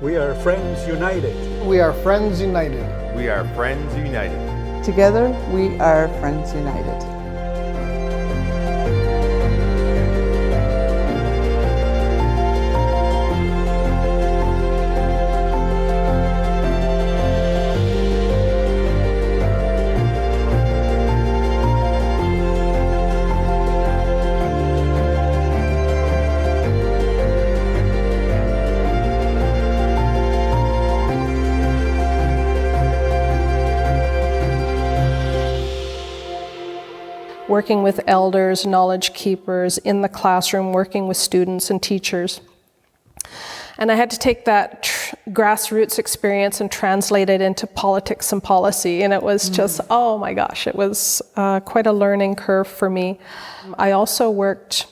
We are Friends United. We are Friends United. We are Friends United. Together, we are Friends United. Working with elders, knowledge keepers, in the classroom, working with students and teachers. And I had to take that grassroots experience and translate it into politics and policy. And it was just, oh my gosh, it was quite a learning curve for me. I also worked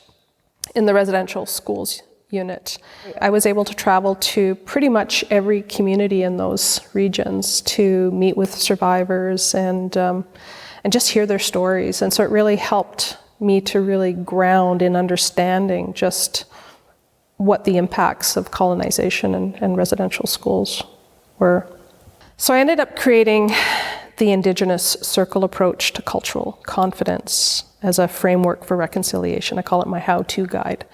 in the residential schools unit. I was able to travel to pretty much every community in those regions to meet with survivors and just hear their stories. And so it really helped me to really ground in understanding just what the impacts of colonization and residential schools were. So I ended up creating the Indigenous Circle approach to cultural confidence as a framework for reconciliation. I call it my how-to guide.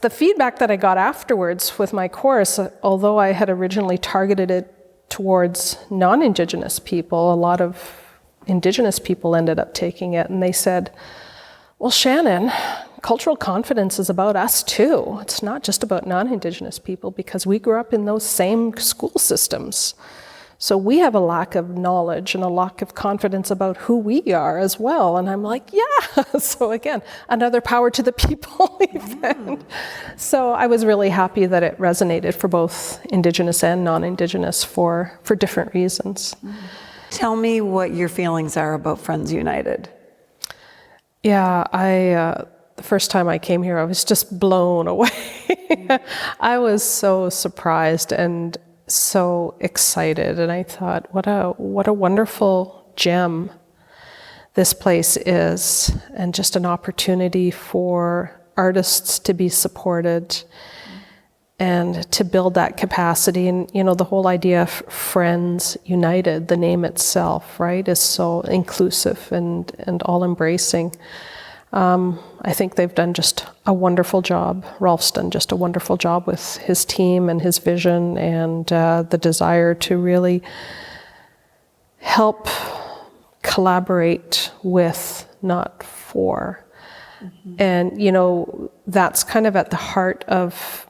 The feedback that I got afterwards with my course, although I had originally targeted it towards non-Indigenous people, a lot of Indigenous people ended up taking it, and they said, well, Shannon, cultural confidence is about us too. It's not just about non-Indigenous people, because we grew up in those same school systems. So we have a lack of knowledge and a lack of confidence about who we are as well. And I'm like, yeah. So again, another power to the people event. So I was really happy that it resonated for both Indigenous and non-Indigenous for different reasons. Tell me what your feelings are about Friends United. Yeah, the first time I came here, I was just blown away. I was so surprised and so excited, and I thought, what a wonderful gem this place is, and just an opportunity for artists to be supported and to build that capacity. And, you know, the whole idea of Friends United, the name itself, right, is so inclusive and all-embracing. I think they've done just a wonderful job. Rolf's done just a wonderful job with his team and his vision and the desire to really help collaborate with, not for. And, you know, that's kind of at the heart of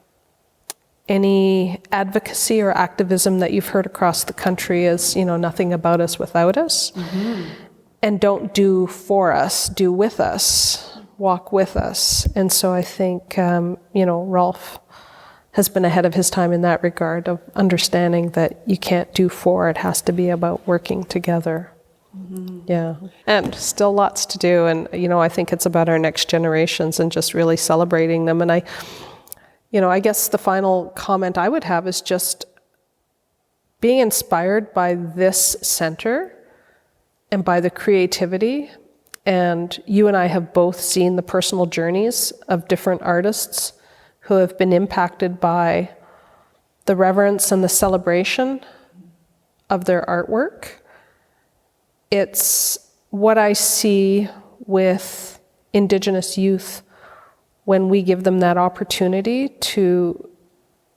any advocacy or activism that you've heard across the country is, you know, nothing about us without us. And don't do for us, do with us, walk with us. And so I think, you know, Rolf has been ahead of his time in that regard of understanding that you can't do for, it has to be about working together. Yeah, and still lots to do. And, you know, I think it's about our next generations and just really celebrating them. And I guess the final comment I would have is just being inspired by this center and by the creativity. And you and I have both seen the personal journeys of different artists who have been impacted by the reverence and the celebration of their artwork. It's what I see with Indigenous youth when we give them that opportunity to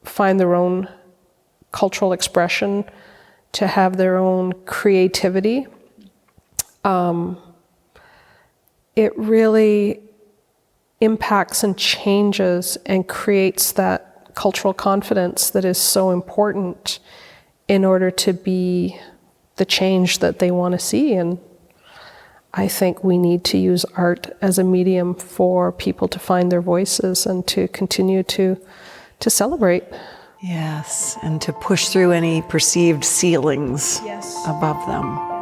find their own cultural expression, to have their own creativity. It really impacts and changes and creates that cultural confidence that is so important in order to be the change that they want to see. And I think we need to use art as a medium for people to find their voices and to continue to celebrate. Yes, and to push through any perceived ceilings Yes. above them.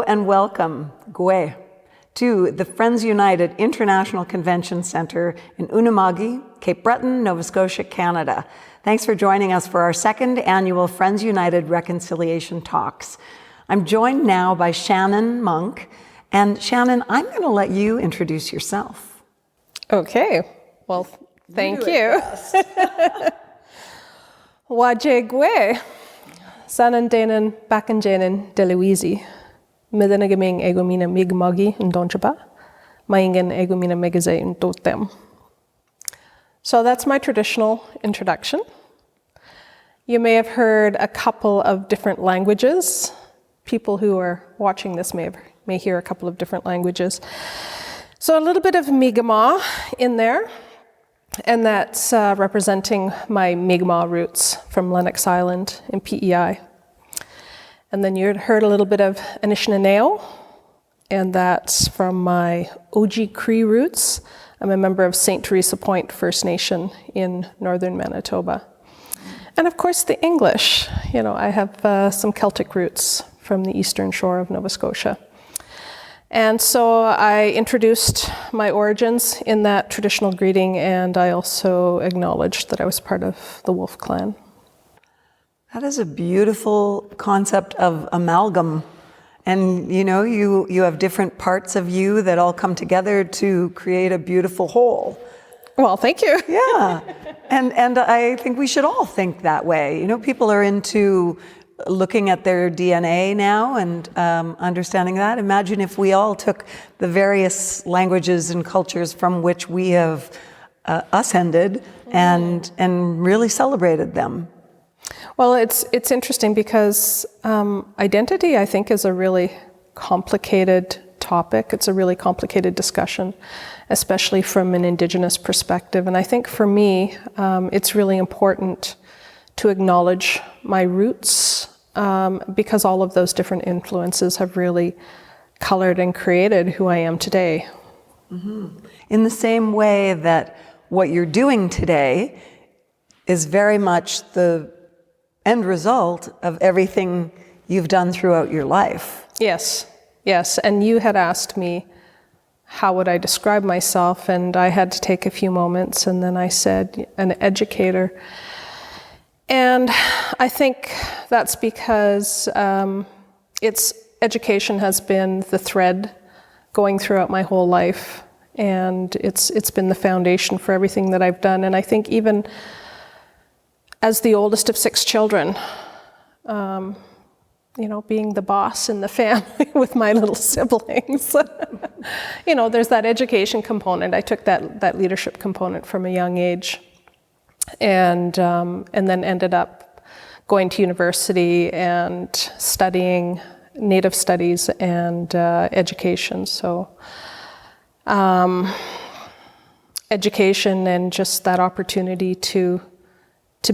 and welcome, Gwe, to the Friends United International Convention Centre in Unama'ki, Cape Breton, Nova Scotia, Canada. Thanks for joining us for our second annual Friends United Reconciliation Talks. I'm joined now by Shannon Monk. And Shannon, I'm going to let you introduce yourself. Okay. Well, thank you. Wajegwe. Sanan denen bakanjenen deluizi. Midanagaming egomina migmagi and donchaba. Maingen egomina megaze and dotem. So that's my traditional introduction. You may have heard a couple of different languages. People who are watching this may hear a couple of different languages. So a little bit of Mi'kmaq in there, and that's representing my Mi'kmaq roots from Lennox Island in PEI. And then you heard a little bit of Anishinaabe, and that's from my OG Cree roots. I'm a member of St. Teresa Point First Nation in northern Manitoba. And of course the English. You know, I have some Celtic roots from the eastern shore of Nova Scotia. And so I introduced my origins in that traditional greeting, and I also acknowledged that I was part of the Wolf Clan. That is a beautiful concept of amalgam. And you know, you have different parts of you that all come together to create a beautiful whole. Well, thank you. Yeah. And I think we should all think that way. You know, people are into looking at their DNA now and understanding that. Imagine if we all took the various languages and cultures from which we have ascended and really celebrated them. Well, it's interesting because identity, I think, is a really complicated topic. It's a really complicated discussion, especially from an Indigenous perspective. And I think for me, it's really important to acknowledge my roots, because all of those different influences have really colored and created who I am today. Mm-hmm. In the same way that what you're doing today is very much the end result of everything you've done throughout your life. Yes. And you had asked me, how would I describe myself? And I had to take a few moments, and then I said, an educator. And I think that's because education has been the thread going throughout my whole life, and it's been the foundation for everything that I've done. And I think even as the oldest of 6 children, you know, being the boss in the family with my little siblings, you know, there's that education component. I took that leadership component from a young age. And then ended up going to university and studying Native studies and education. So education and just that opportunity to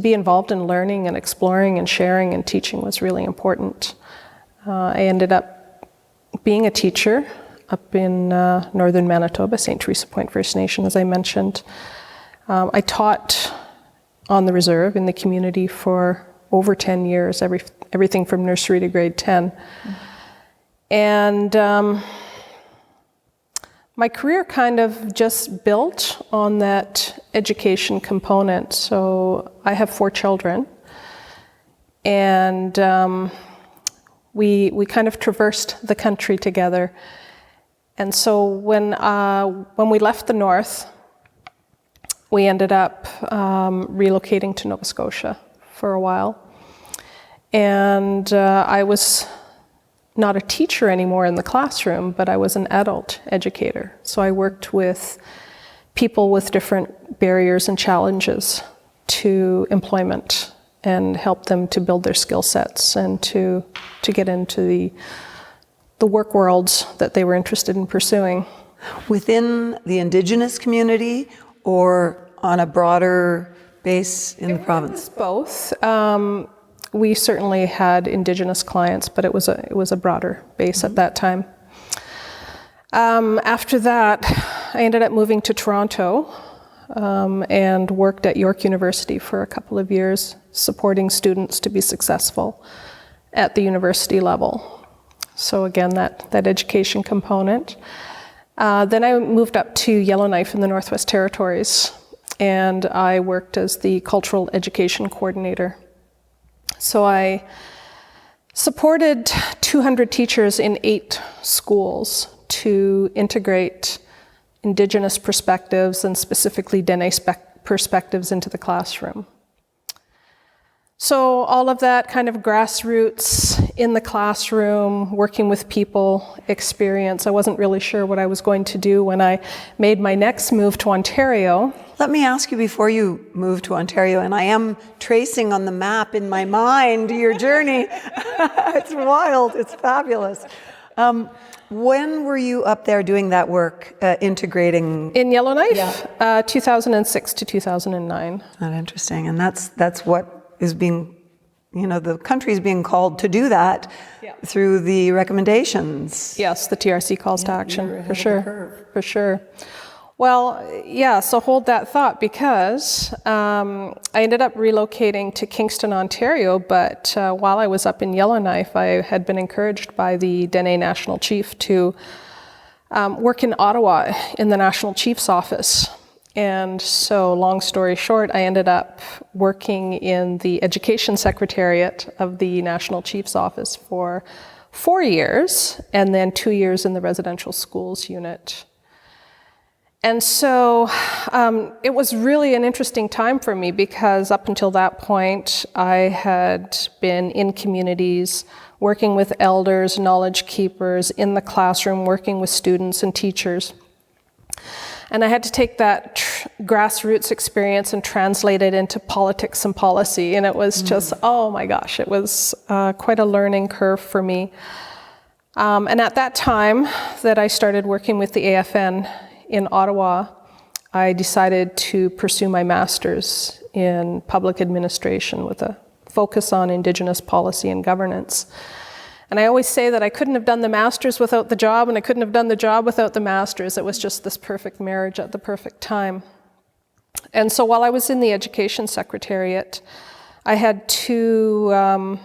be involved in learning and exploring and sharing and teaching was really important. I ended up being a teacher up in northern Manitoba, St. Teresa Point First Nation, as I mentioned. I taught on the reserve in the community for over 10 years, everything from nursery to grade 10. And my career kind of just built on that education component. So I have 4 children, and we kind of traversed the country together. And so when we left the north, we ended up relocating to Nova Scotia for a while. And I was not a teacher anymore in the classroom, but I was an adult educator. So I worked with people with different barriers and challenges to employment and helped them to build their skill sets and to get into the work worlds that they were interested in pursuing. Within the Indigenous community or on a broader base in the province? Both. We certainly had Indigenous clients, but it was a broader base at that time. After that, I ended up moving to Toronto and worked at York University for a couple of years, supporting students to be successful at the university level. So again, that education component. Then I moved up to Yellowknife in the Northwest Territories, and I worked as the cultural education coordinator. So I supported 200 teachers in 8 schools to integrate Indigenous perspectives and specifically Dene perspectives into the classroom. So all of that kind of grassroots in the classroom, working with people experience. I wasn't really sure what I was going to do when I made my next move to Ontario. Let me ask you before you moved to Ontario, and I am tracing on the map in my mind your journey. It's wild, it's fabulous. When were you up there doing that work, integrating? In Yellowknife, 2006 to 2009. That's interesting, and that's what is being, the country is being called to do that through the recommendations. Yes, the TRC calls to action, for sure. Well, yeah, so hold that thought, because I ended up relocating to Kingston, Ontario, but while I was up in Yellowknife, I had been encouraged by the Dene National Chief to work in Ottawa in the National Chief's office. And so, long story short, I ended up working in the Education Secretariat of the National Chief's office for 4 years, and then 2 years in the residential schools unit. And so it was really an interesting time for me, because up until that point, I had been in communities, working with elders, knowledge keepers, in the classroom, working with students and teachers. And I had to take that grassroots experience and translate it into politics and policy. And it was just, oh my gosh, it was quite a learning curve for me. And at that time that I started working with the AFN in Ottawa, I decided to pursue my master's in public administration with a focus on Indigenous policy and governance. And I always say that I couldn't have done the master's without the job, and I couldn't have done the job without the master's. It was just this perfect marriage at the perfect time. And so while I was in the Education Secretariat, I had a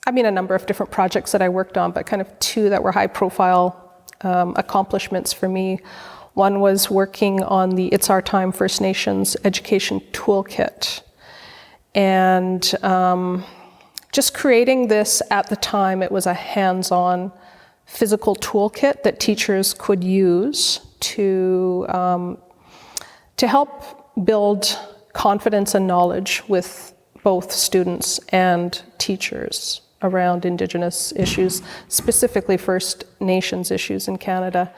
number of different projects that I worked on, but kind of 2 that were high-profile accomplishments for me. One was working on the It's Our Time First Nations Education Toolkit. And just creating this at the time, it was a hands-on physical toolkit that teachers could use to help build confidence and knowledge with both students and teachers around Indigenous issues, specifically First Nations issues in Canada.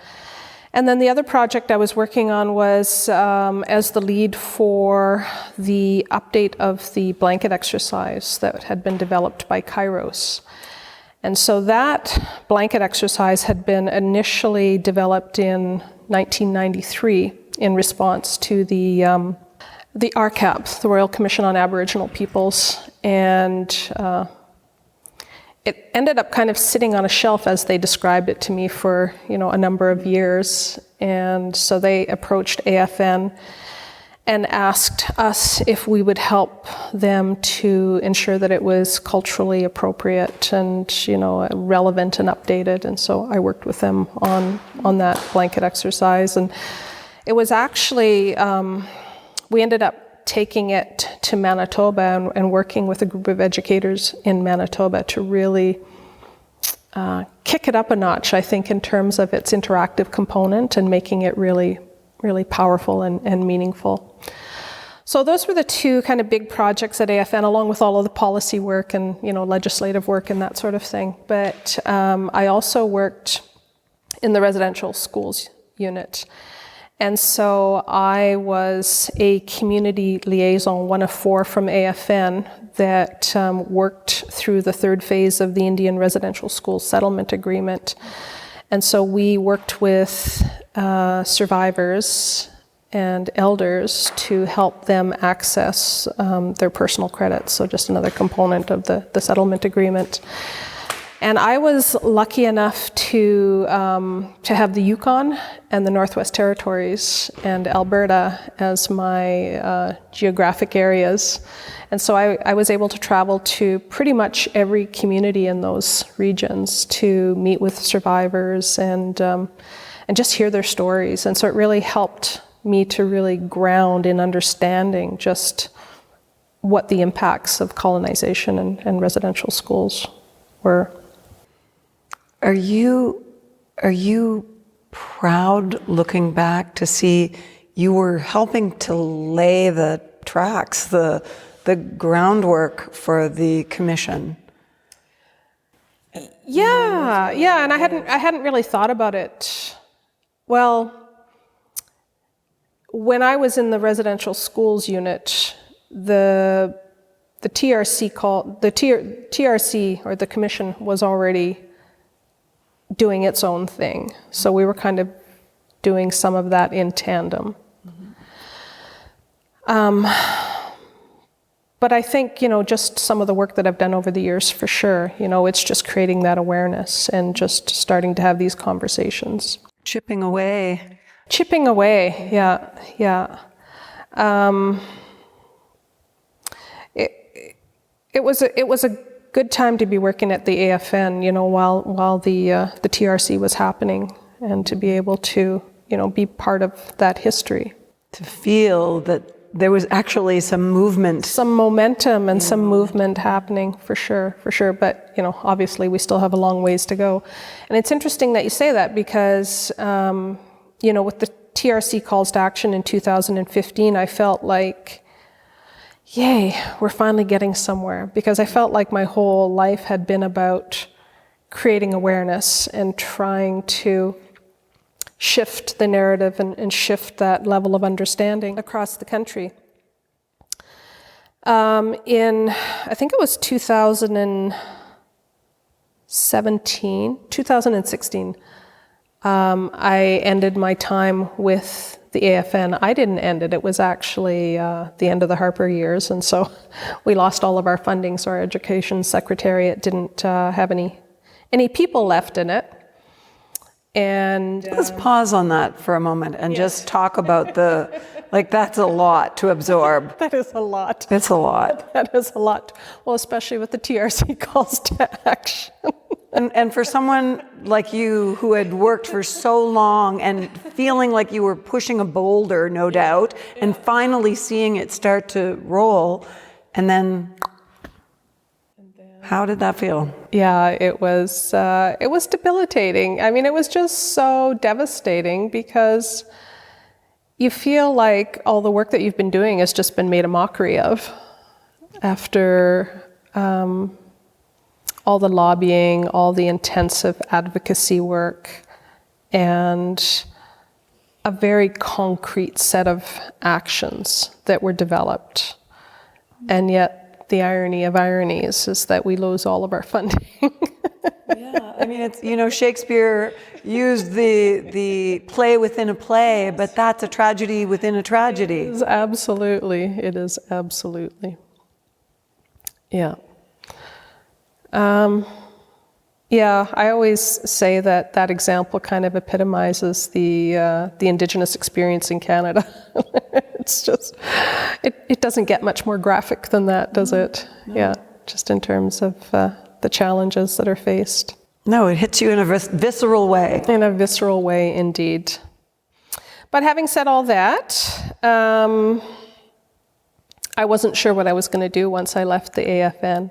And then the other project I was working on was as the lead for the update of the blanket exercise that had been developed by Kairos. And so that blanket exercise had been initially developed in 1993 in response to the RCAP, the Royal Commission on Aboriginal Peoples, and it ended up kind of sitting on a shelf, as they described it to me, for a number of years. And so they approached AFN and asked us if we would help them to ensure that it was culturally appropriate and relevant and updated. And so I worked with them on that blanket exercise. And it was actually we ended up taking it to Manitoba and working with a group of educators in Manitoba to really kick it up a notch, I think, in terms of its interactive component and making it really, really powerful and meaningful. So those were the 2 kind of big projects at AFN, along with all of the policy work and legislative work and that sort of thing. But I also worked in the residential schools unit. And so I was a community liaison, one of 4 from AFN, that worked through the 3rd phase of the Indian Residential School Settlement Agreement. And so we worked with survivors and elders to help them access their personal credits. So just another component of the settlement agreement. And I was lucky enough to have the Yukon and the Northwest Territories and Alberta as my geographic areas. And so I was able to travel to pretty much every community in those regions to meet with survivors and just hear their stories. And so it really helped me to really ground in understanding just what the impacts of colonization and residential schools were. Are you proud, looking back, to see you were helping to lay the tracks, the groundwork for the commission? Yeah, and I hadn't really thought about it. Well, when I was in the residential schools unit, the TRC TRC or the commission was already doing its own thing. So we were kind of doing some of that in tandem. But I think, just some of the work that I've done over the years, for sure, it's just creating that awareness and just starting to have these conversations. Chipping away, yeah. It was a good time to be working at the AFN, while the TRC was happening, and to be able to, be part of that history. To feel that there was actually some movement. Some momentum and some movement happening, for sure. But, obviously we still have a long ways to go. And it's interesting that you say that because, with the TRC calls to action in 2015, I felt like, yay, we're finally getting somewhere, because I felt like my whole life had been about creating awareness and trying to shift the narrative and shift that level of understanding across the country. I think it was 2016, I ended my time with the AFN. I didn't end it. It was actually the end of the Harper years, and so we lost all of our funding, so our education secretariat didn't have any people left in it. And let's pause on that for a moment and just talk about that's a lot to absorb. That is a lot. It's a lot. That is a lot. Well, especially with the TRC calls to action. And for someone like you who had worked for so long and feeling like you were pushing a boulder, no doubt, and finally seeing it start to roll, and then how did that feel? Yeah, it was debilitating. I mean, it was just so devastating, because you feel like all the work that you've been doing has just been made a mockery of after all the lobbying, all the intensive advocacy work, and a very concrete set of actions that were developed. And yet the irony of ironies is that we lose all of our funding. Yeah, I mean, it's, Shakespeare used the play within a play, but that's a tragedy within a tragedy. It is absolutely. Yeah. I always say that example kind of epitomizes the Indigenous experience in Canada. It's just, it doesn't get much more graphic than that, does it? No. Yeah, just in terms of the challenges that are faced. No, it hits you in a visceral way. In a visceral way, indeed. But having said all that, I wasn't sure what I was going to do once I left the AFN.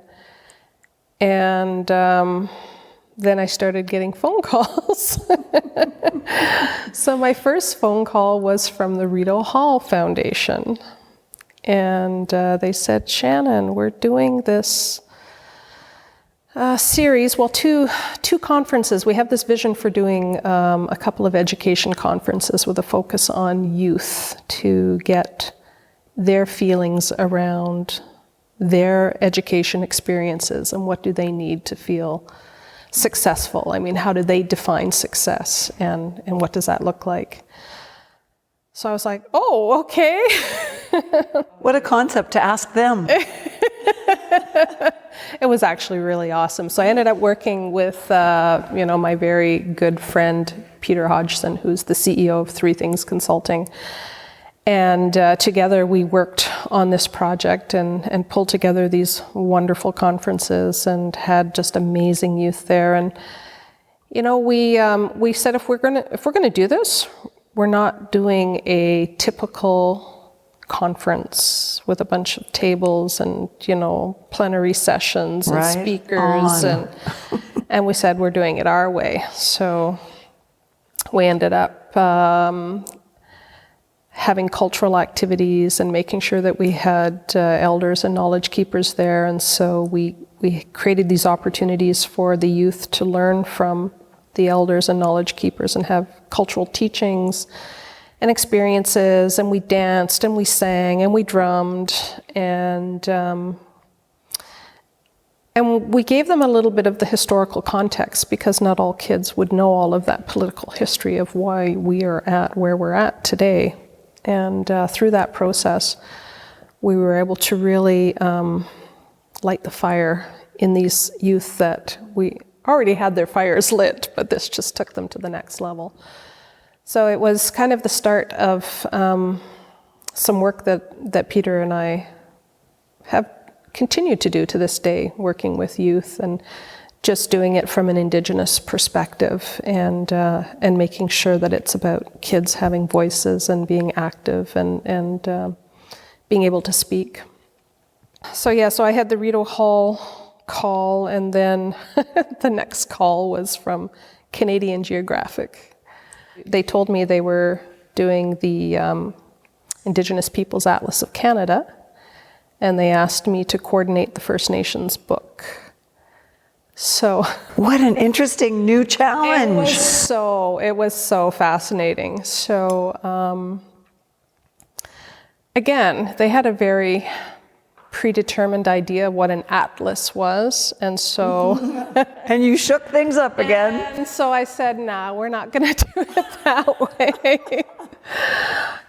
And then I started getting phone calls. So my first phone call was from the Rideau Hall Foundation. And they said, Shannon, we're doing this series, two conferences. We have this vision for doing a couple of education conferences with a focus on youth to get their feelings around their education experiences and what do they need to feel successful. I mean, how do they define success, and what does that look like? So I was like, oh, okay. What a concept to ask them. It was actually really awesome. So I ended up working with, my very good friend, Peter Hodgson, who's the CEO of Three Things Consulting. And together we worked on this project and pulled together these wonderful conferences and had just amazing youth there. And we said if we're gonna do this, we're not doing a typical conference with a bunch of tables and plenary sessions and speakers and we said we're doing it our way. So we ended up having cultural activities and making sure that we had elders and knowledge keepers there, and so we created these opportunities for the youth to learn from the elders and knowledge keepers and have cultural teachings and experiences, and we danced and we sang and we drummed and we gave them a little bit of the historical context, because not all kids would know all of that political history of why we are at where we're at today. And through that process, we were able to really light the fire in these youth that we already had their fires lit, but this just took them to the next level. So it was kind of the start of some work that Peter and I have continued to do to this day, working with youth and just doing it from an Indigenous perspective and making sure that it's about kids having voices and being active and being able to speak. So I had the Rideau Hall call, and then the next call was from Canadian Geographic. They told me they were doing the Indigenous Peoples Atlas of Canada, and they asked me to coordinate the First Nations book. So what an interesting new challenge. It was so fascinating. So again, they had a very predetermined idea of what an atlas was, and so and you shook things up again. And so I said, nah, we're not going to do it that way.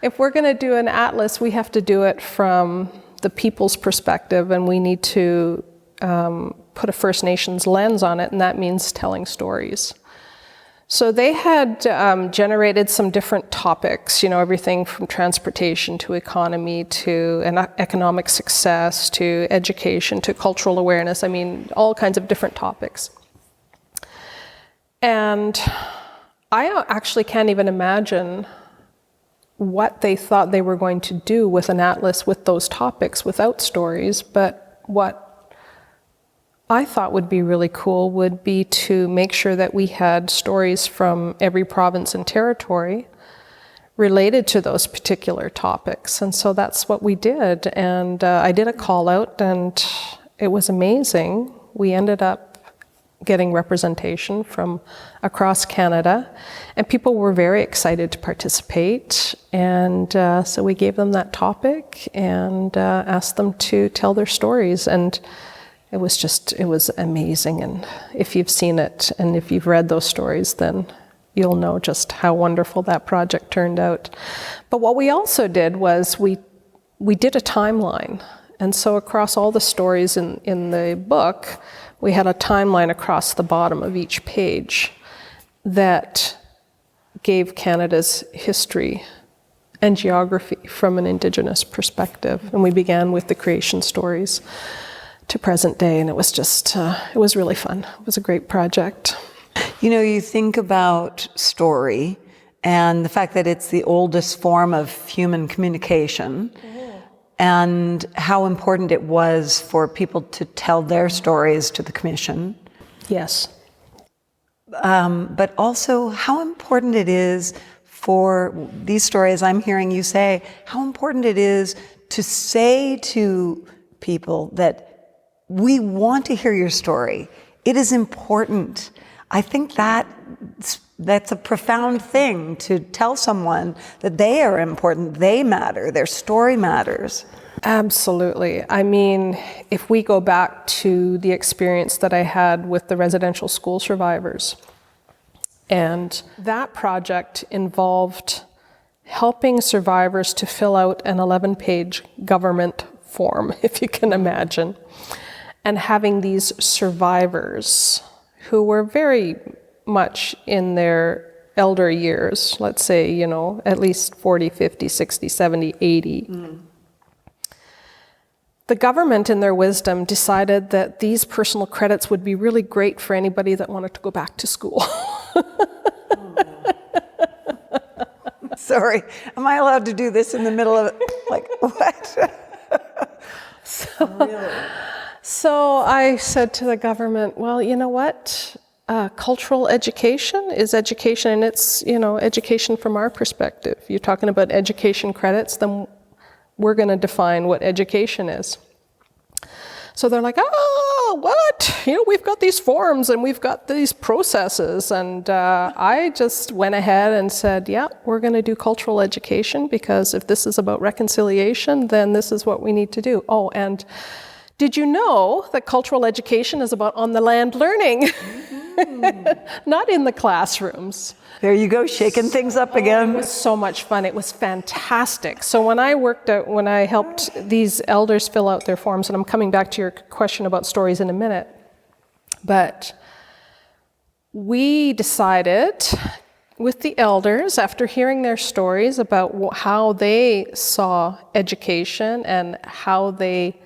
If we're going to do an atlas, we have to do it from the people's perspective, and we need to put a First Nations lens on it, and that means telling stories. So they had generated some different topics, everything from transportation to economy to economic success to education to cultural awareness. All kinds of different topics. And I actually can't even imagine what they thought they were going to do with an atlas with those topics without stories, but what I thought would be really cool would be to make sure that we had stories from every province and territory related to those particular topics. And so that's what we did. And I did a call out, and it was amazing. We ended up getting representation from across Canada, and people were very excited to participate. And so we gave them that topic and asked them to tell their stories. And it was amazing. And if you've seen it and if you've read those stories, then you'll know just how wonderful that project turned out. But what we also did was we did a timeline. And so across all the stories in the book, we had a timeline across the bottom of each page that gave Canada's history and geography from an Indigenous perspective. And we began with the creation stories to present day, and it was just, it was really fun. It was a great project. You think about story and the fact that it's the oldest form of human communication, and how important it was for people to tell their stories to the Commission. Yes. But also how important it is for these stories, I'm hearing you say, how important it is to say to people that we want to hear your story. It is important. I think that's a profound thing, to tell someone that they are important, they matter, their story matters. Absolutely. If we go back to the experience that I had with the residential school survivors, and that project involved helping survivors to fill out an 11-page government form, if you can imagine. and having these survivors who were very much in their elder years, let's say, you know, at least 40, 50, 60, 70, 80. The government, in their wisdom, decided that these personal credits would be really great for anybody that wanted to go back to school. Sorry, am I allowed to do this in the middle of it? Like, what? So I said to the government, well, you know what? Cultural education is education, and it's, you know, education from our perspective. You're talking about education credits, then we're going to define what education is. So they're like, oh, what? You know, we've got these forms and we've got these processes. And I just went ahead and said, yeah, we're going to do cultural education, because if this is about reconciliation, then this is what we need to do. Oh, and did you know that cultural education is about on-the-land learning? Not in the classrooms. There you go, shaking things up again. It was so much fun. It was fantastic. So when I helped these elders fill out their forms, and I'm coming back to your question about stories in a minute, but we decided with the elders, after hearing their stories about how they saw education and how they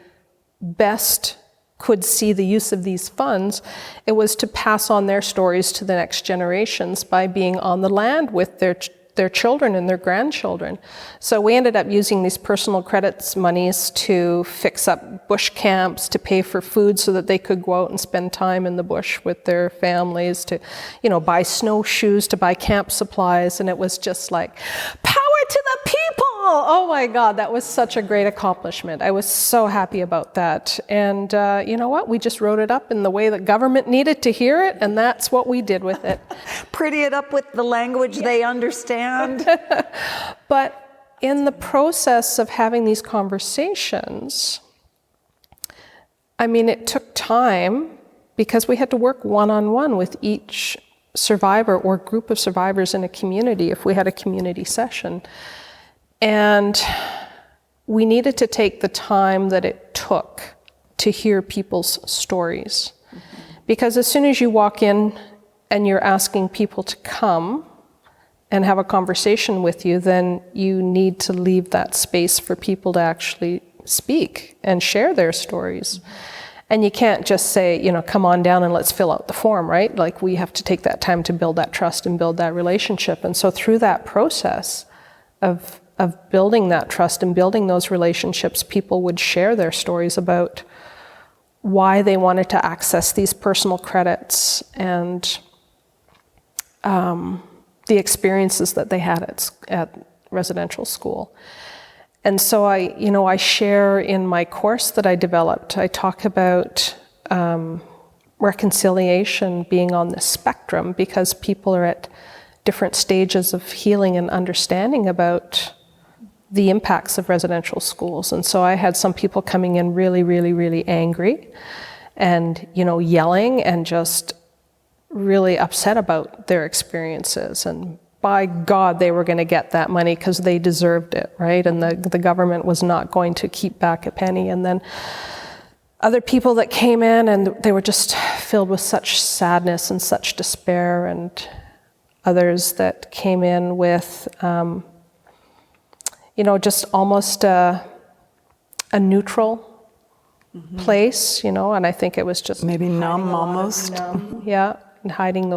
best could see the use of these funds, it was to pass on their stories to the next generations by being on the land with their children and their grandchildren. So we ended up using these personal credits monies to fix up bush camps, to pay for food so that they could go out and spend time in the bush with their families, to, you know, buy snowshoes, to buy camp supplies, and it was just like, power to the people! Oh my God, that was such a great accomplishment. I was so happy about that. And you know what? We just wrote it up in the way that government needed to hear it, and that's what we did with it. Pretty it up with the language they understand. But in the process of having these conversations, I mean, it took time, because we had to work one-on-one with each survivor or group of survivors in a community if we had a community session. And we needed to take the time that it took to hear people's stories. Because as soon as you walk in and you're asking people to come and have a conversation with you, then you need to leave that space for people to actually speak and share their stories. And you can't just say, you know, come on down and let's fill out the form, right? Like, we have to take that time to build that trust and build that relationship. And so through that process of building that trust and building those relationships, people would share their stories about why they wanted to access these personal credits and the experiences that they had at residential school. And so I share in my course that I developed, I talk about reconciliation being on the spectrum, because people are at different stages of healing and understanding about the impacts of residential schools. And so I had some people coming in really, really, really angry and, you know, yelling and just really upset about their experiences. And by God, they were going to get that money because they deserved it, right? And the government was not going to keep back a penny. And then other people that came in and they were just filled with such sadness and such despair, and others that came in with you know, just almost a neutral place, you know, and I think it was just maybe numb almost. Yeah, and hiding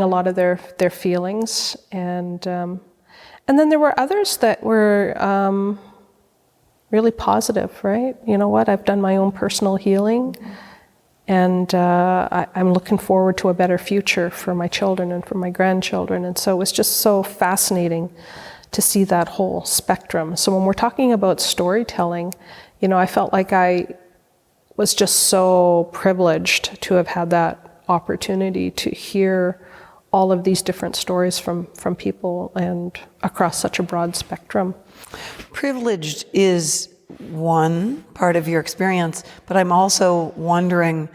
a lot of their feelings, and then there were others that were really positive, right? You know what? I've done my own personal healing, and I'm looking forward to a better future for my children and for my grandchildren, and so it was just so fascinating to see that whole spectrum. So when we're talking about storytelling, you know, I felt like I was just so privileged to have had that opportunity to hear all of these different stories from people and across such a broad spectrum. Privileged is one part of your experience, but I'm also wondering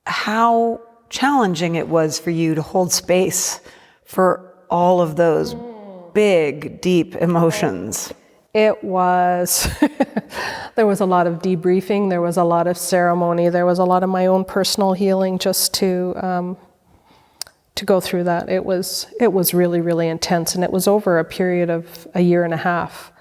how challenging it was for you to hold space for all of those big, deep emotions. It was, there was a lot of debriefing, there was a lot of ceremony, there was a lot of my own personal healing just to go through that. It was really, really intense, and it was over a period of a year and a half.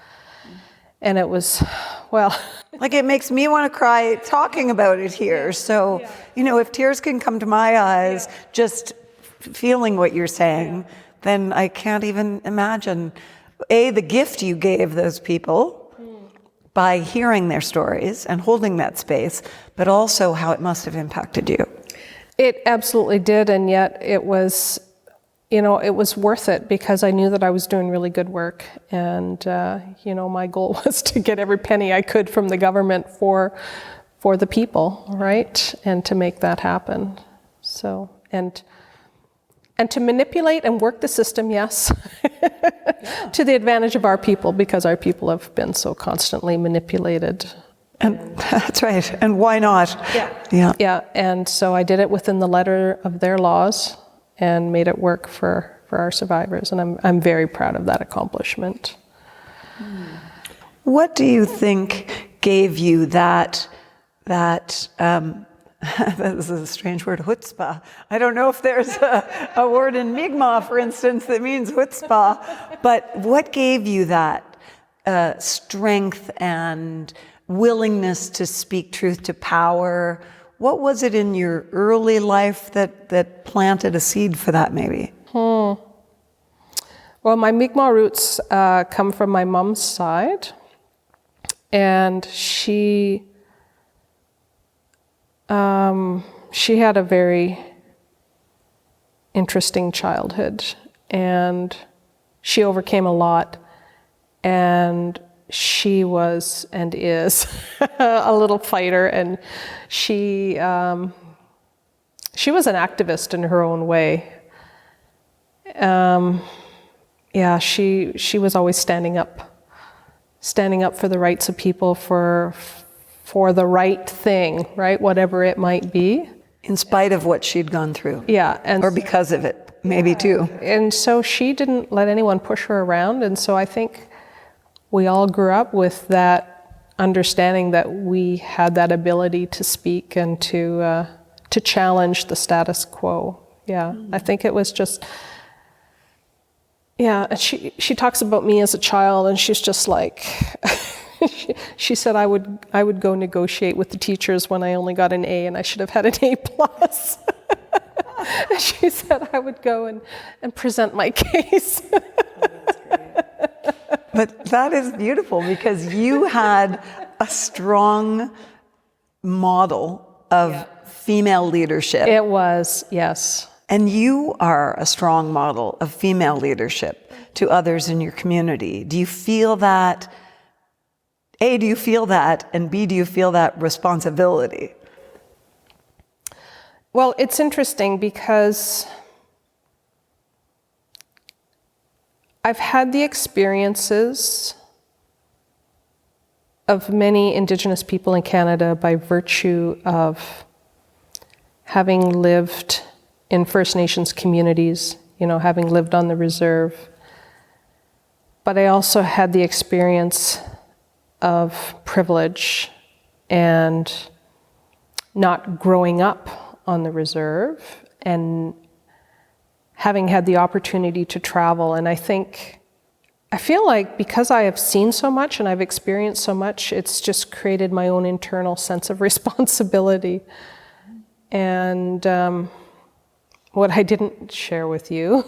And it was, well... Like, it makes me want to cry talking about it here. So, you know, if tears can come to my eyes just feeling what you're saying, then I can't even imagine, A, the gift you gave those people by hearing their stories and holding that space, but also how it must have impacted you. It absolutely did, and yet it was, you know, it was worth it because I knew that I was doing really good work, and you know, my goal was to get every penny I could from the government for the people, right, and to make that happen. So, and to manipulate and work the system, yes, to the advantage of our people, because our people have been so constantly manipulated. And that's right. And why not? Yeah. And so I did it within the letter of their laws and made it work for our survivors. And I'm very proud of that accomplishment. What do you think gave you that this is a strange word, chutzpah. I don't know if there's a word in Mi'kmaq, for instance, that means chutzpah, but what gave you that strength and willingness to speak truth to power? What was it in your early life that planted a seed for that, maybe? Well, my Mi'kmaq roots come from my mom's side, and she had a very interesting childhood, and she overcame a lot, and she was and is a little fighter, and she was an activist in her own way. She was always standing up for the rights of people, for the right thing, right, whatever it might be. In spite of what she'd gone through. Yeah. Or because of it, maybe too. And so she didn't let anyone push her around, and so I think we all grew up with that understanding that we had that ability to speak and to challenge the status quo. Yeah, I think it was just, she talks about me as a child, and she's just like, she said I would go negotiate with the teachers when I only got an A, and I should have had an A+. And she said I would go and present my case. But that is beautiful, because you had a strong model of female leadership. It was, yes. And you are a strong model of female leadership to others in your community. Do you feel that? A, do you feel that? And B, do you feel that responsibility? Well, it's interesting because I've had the experiences of many Indigenous people in Canada by virtue of having lived in First Nations communities, you know, having lived on the reserve. But I also had the experience of privilege and not growing up on the reserve and having had the opportunity to travel. And I feel like because I have seen so much and I've experienced so much, it's just created my own internal sense of responsibility. And what I didn't share with you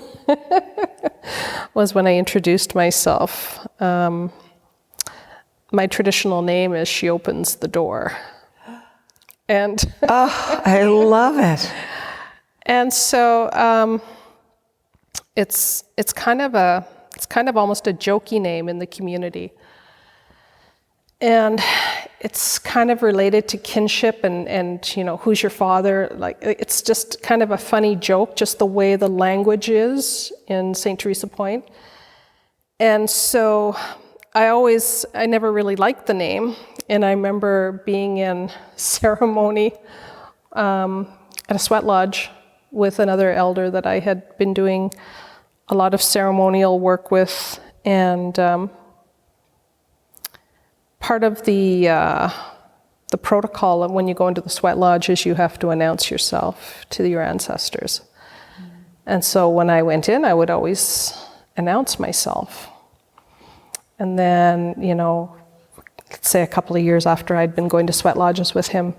was when I introduced myself, my traditional name is She Opens the Door. And oh, I love it. And so it's kind of almost a jokey name in the community. And it's kind of related to kinship and you know, who's your father? Like, it's just kind of a funny joke, just the way the language is in St. Teresa Point. And so I never really liked the name. And I remember being in ceremony at a sweat lodge with another elder that I had been doing a lot of ceremonial work with. And part of the protocol when you go into the sweat lodge is you have to announce yourself to your ancestors. And so when I went in, I would always announce myself. And then, you know, let's say a couple of years after I'd been going to sweat lodges with him,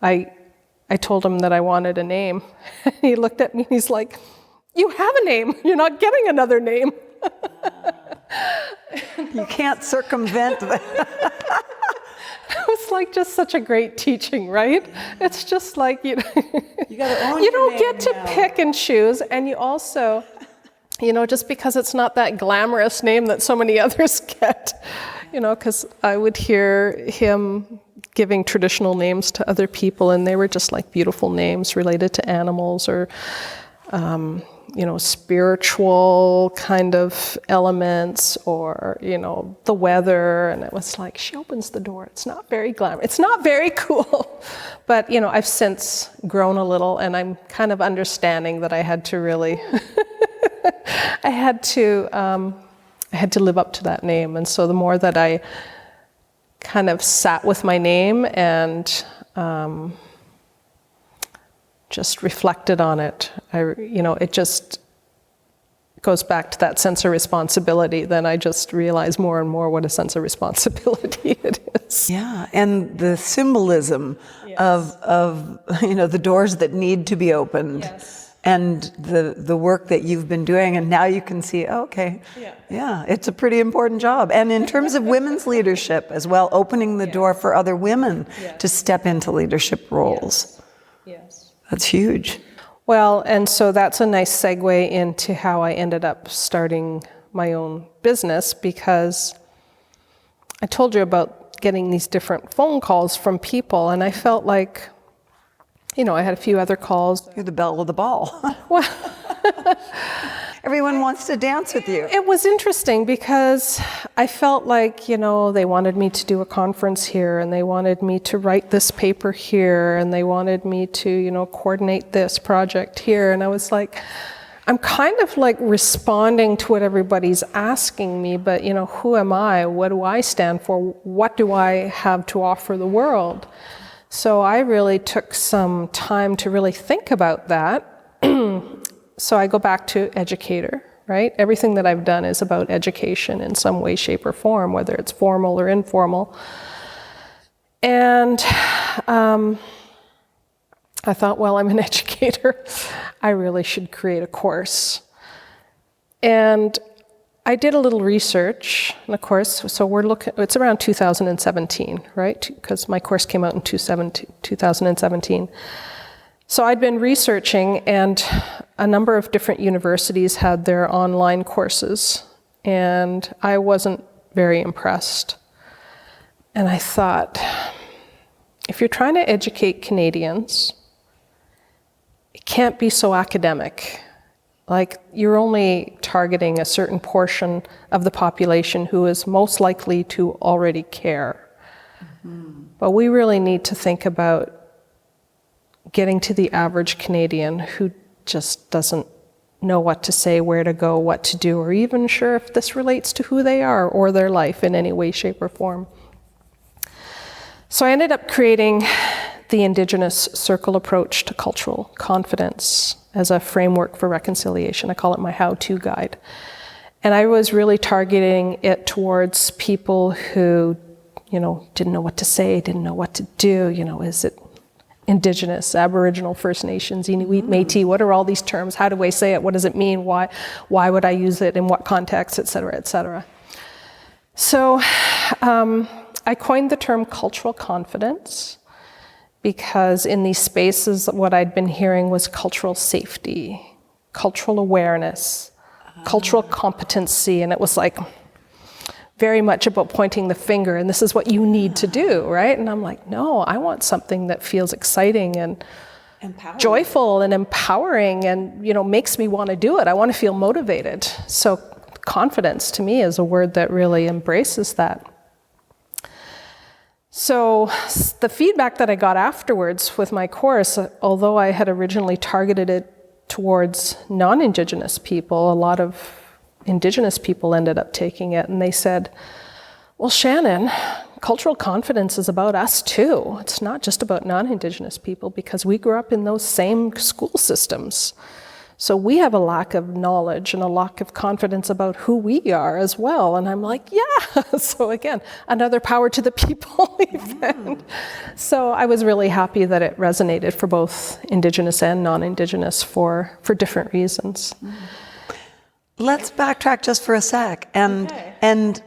I told him that I wanted a name. He looked at me and he's like, "You have a name. You're not getting another name." You can't circumvent that. It was like just such a great teaching, right? It's just like, you gotta own you your don't name get to now. pick and choose, and you also, you know, just because it's not that glamorous name that so many others get, you know, because I would hear him giving traditional names to other people, and they were just like beautiful names related to animals or, you know, spiritual kind of elements, or, you know, the weather. And it was like, she opens the door. It's not very glamorous. It's not very cool. But, you know, I've since grown a little, and I'm kind of understanding that I had to really, I had to live up to that name. And so the more that I kind of sat with my name and just reflected on it, you know, it just goes back to that sense of responsibility. Then I just realize more and more what a sense of responsibility it is. Yeah, and the symbolism of you know, the doors that need to be opened. Yes. And the work that you've been doing, and now you can see, oh, okay, yeah, it's a pretty important job. And in terms of women's leadership as well, opening the door for other women to step into leadership roles. Yes. That's huge. Well, and so that's a nice segue into how I ended up starting my own business, because I told you about getting these different phone calls from people, and I felt like, you know, I had a few other calls. You're the belle of the ball. Well, everyone wants to dance with you. It was interesting because I felt like, you know, they wanted me to do a conference here, and they wanted me to write this paper here, and they wanted me to, you know, coordinate this project here. And I was like, I'm kind of like responding to what everybody's asking me, but, you know, who am I? What do I stand for? What do I have to offer the world? So I really took some time to really think about that. So I go back to Educator, right? Everything that I've done is about education in some way, shape, or form, whether it's formal or informal. And I thought, well, I'm an educator. I really should create a course. And I did a little research, and of course, so we're looking, it's around 2017, right? Because my course came out in 2017. So I'd been researching, and a number of different universities had their online courses, and I wasn't very impressed. And I thought, if you're trying to educate Canadians, it can't be so academic. Like, you're only targeting a certain portion of the population who is most likely to already care. Mm-hmm. But we really need to think about getting to the average Canadian who just doesn't know what to say, where to go, what to do, or even sure if this relates to who they are or their life in any way, shape, or form. So I ended up creating the Indigenous Circle approach to cultural confidence as a framework for reconciliation. I call it my how-to guide. And I was really targeting it towards people who, you know, didn't know what to say, didn't know what to do. You know, is it Indigenous, Aboriginal, First Nations, Inuit, Métis? What are all these terms? How do I say it? What does it mean? Why would I use it? In what context? Et cetera, et cetera. So I coined the term cultural confidence, because in these spaces, what I'd been hearing was cultural safety, cultural awareness, cultural competency, and it was like very much about pointing the finger, and this is what you need to do, right? And I'm like, no, I want something that feels exciting and joyful and empowering, and, you know, makes me want to do it. I want to feel motivated. So confidence to me is a word that really embraces that. So the feedback that I got afterwards with my course, although I had originally targeted it towards non-Indigenous people, a lot of Indigenous people ended up taking it, and they said, Well, Shannon, cultural confidence is about us too. It's not just about non-Indigenous people, because we grew up in those same school systems. So we have a lack of knowledge and a lack of confidence about who we are as well. And I'm like, yeah. So again, another power to the people event. So I was really happy that it resonated for both Indigenous and non-Indigenous for different reasons. Let's backtrack just for a sec and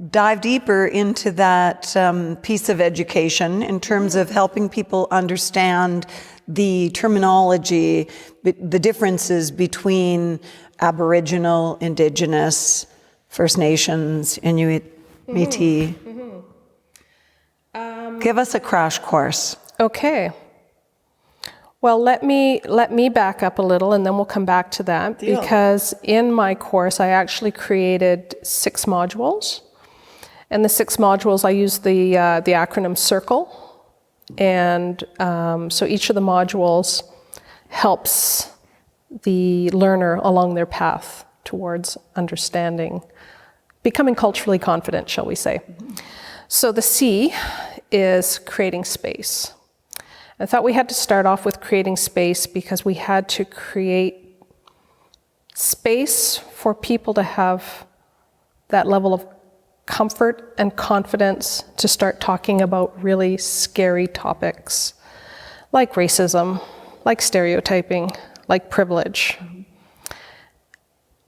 dive deeper into that piece of education in terms of helping people understand the terminology, the differences between Aboriginal, Indigenous, First Nations, Inuit, Métis. Give us a crash course. Okay. Well, let me back up a little, and then we'll come back to that. Deal. Because in my course, I actually created 6 modules. And the 6 modules, I used the acronym CIRCLE. And so each of the modules helps the learner along their path towards understanding, becoming culturally confident, shall we say. So the C is creating space. I thought we had to start off with creating space because we had to create space for people to have that level of comfort and confidence to start talking about really scary topics like racism, like stereotyping, like privilege.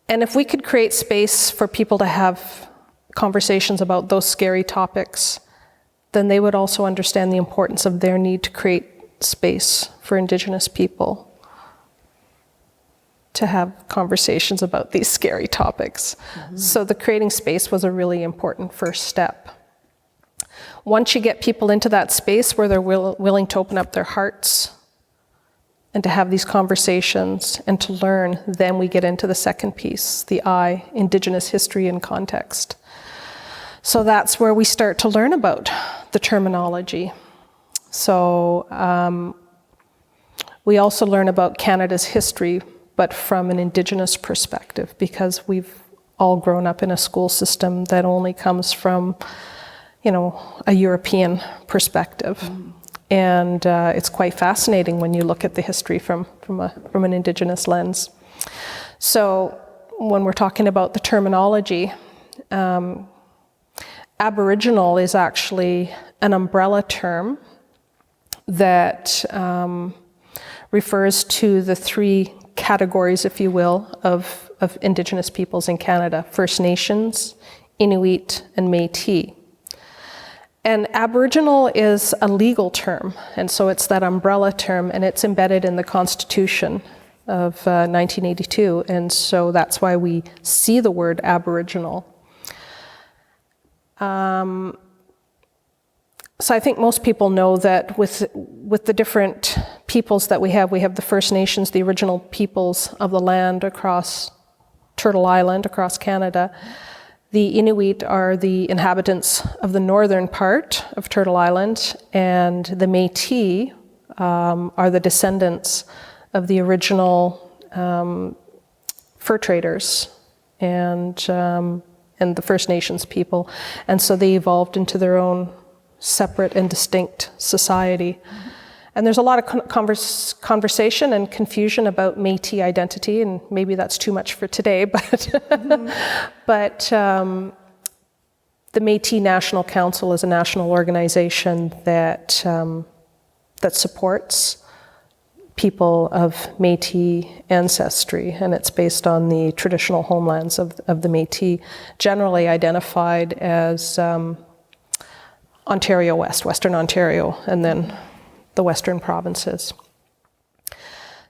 And if we could create space for people to have conversations about those scary topics, then they would also understand the importance of their need to create space for Indigenous people to have conversations about these scary topics. So the creating space was a really important first step. Once you get people into that space where they're willing to open up their hearts and to have these conversations and to learn, then we get into the second piece, the I, Indigenous history and context. So that's where we start to learn about the terminology. So we also learn about Canada's history, but from an Indigenous perspective, because we've all grown up in a school system that only comes from, a European perspective. And it's quite fascinating when you look at the history from an Indigenous lens. So when we're talking about the terminology, Aboriginal is actually an umbrella term that refers to the 3 categories, if you will, of Indigenous peoples in Canada: First Nations, Inuit, and Métis. And Aboriginal is a legal term, and so it's that umbrella term, and it's embedded in the Constitution of 1982, and so that's why we see the word Aboriginal. So I think most people know that with the different peoples that we have the First Nations, the original peoples of the land across Turtle Island, across Canada. The Inuit are the inhabitants of the northern part of Turtle Island, and the Métis are the descendants of the original fur traders and the First Nations people. And so they evolved into their own separate and distinct society. And there's a lot of conversation and confusion about Métis identity, and maybe that's too much for today, but the Métis National Council is a national organization that supports people of Métis ancestry, and it's based on the traditional homelands of the Métis, generally identified as Ontario West, Western Ontario, and then the Western provinces.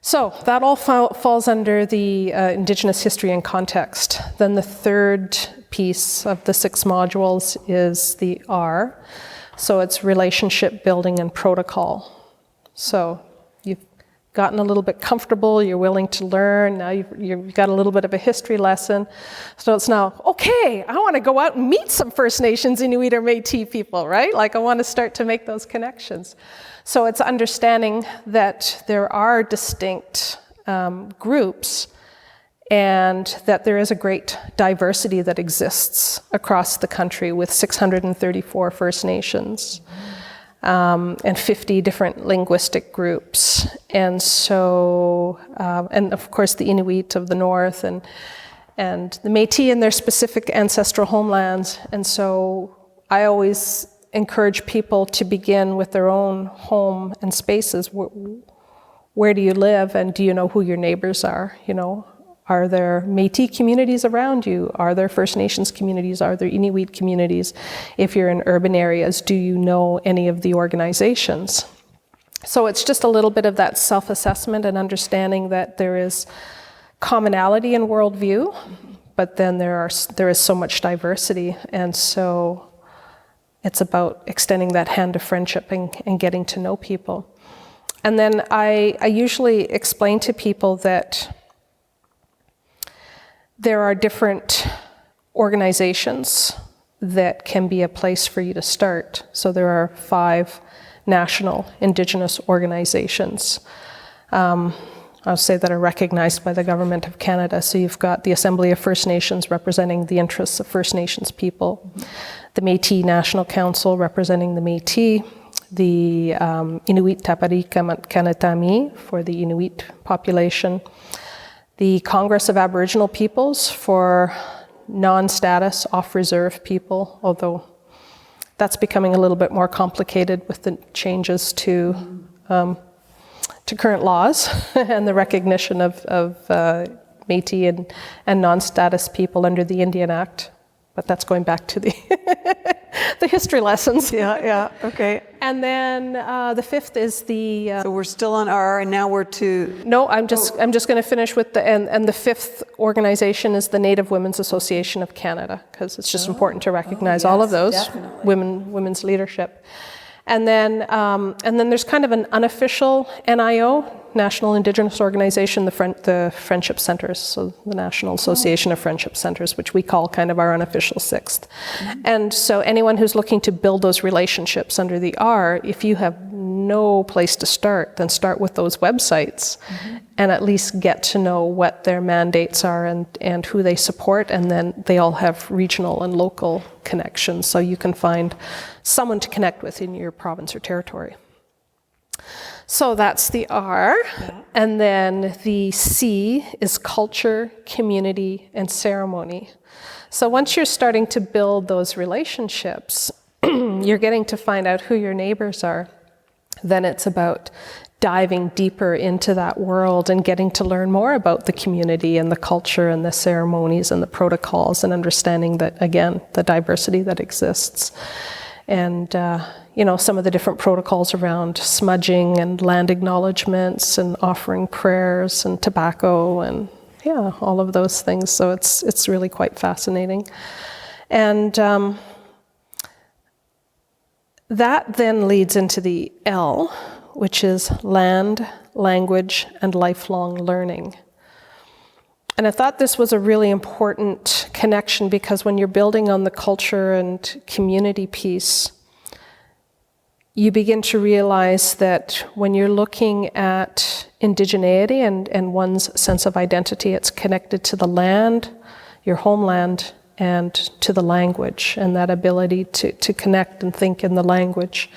So that all falls under the Indigenous history and context. Then the third piece of the 6 modules is the R. So it's relationship building and protocol. So you've gotten a little bit comfortable, you're willing to learn, now you've got a little bit of a history lesson. So it's now, okay, I want to go out and meet some First Nations, Inuit, or Métis people, right? Like I want to start to make those connections. So it's understanding that there are distinct groups, and that there is a great diversity that exists across the country with 634 First Nations and 50 different linguistic groups. And so, and of course the Inuit of the north and the Métis in their specific ancestral homelands. And so I always encourage people to begin with their own home and spaces. Where do you live, and do you know who your neighbors are? You know, are there Métis communities around you? Are there First Nations communities? Are there Inuit communities? If you're in urban areas, do you know any of the organizations? So it's just a little bit of that self-assessment and understanding that there is commonality in worldview, but then there is so much diversity, and so it's about extending that hand of friendship and getting to know people. And then I usually explain to people that there are different organizations that can be a place for you to start. So there are 5 national Indigenous organizations. I'll say that are recognized by the Government of Canada. So you've got the Assembly of First Nations representing the interests of First Nations people, the Métis National Council representing the Métis, the Inuit Taparika Kanatami for the Inuit population, the Congress of Aboriginal Peoples for non-status, off-reserve people, although that's becoming a little bit more complicated with the changes to current laws and the recognition of Métis and non-status people under the Indian Act. But that's going back to the the history lessons. Yeah, okay. And then the 5th is the... so we're still on R, and now we're to... No, I'm just going to finish with the... And the 5th organization is the Native Women's Association of Canada, because it's just important to recognize all of those, women's leadership. And then there's kind of an unofficial NIO, National Indigenous Organization, the Friendship Centers, so the National Association of Friendship Centers, which we call kind of our unofficial 6th. And so anyone who's looking to build those relationships under the R, if you have no place to start, then start with those websites and at least get to know what their mandates are and who they support, and then they all have regional and local connections, so you can find someone to connect with in your province or territory. So that's the R. And then the C is culture, community, and ceremony. So once you're starting to build those relationships, you're getting to find out who your neighbors are. Then it's about diving deeper into that world and getting to learn more about the community and the culture and the ceremonies and the protocols, and understanding that, again, the diversity that exists. And, some of the different protocols around smudging and land acknowledgements and offering prayers and tobacco and, all of those things. So it's really quite fascinating. And that then leads into the L, which is land, language, and lifelong learning. And I thought this was a really important connection, because when you're building on the culture and community piece, you begin to realize that when you're looking at indigeneity and one's sense of identity, it's connected to the land, your homeland, and to the language, and that ability to connect and think in the language.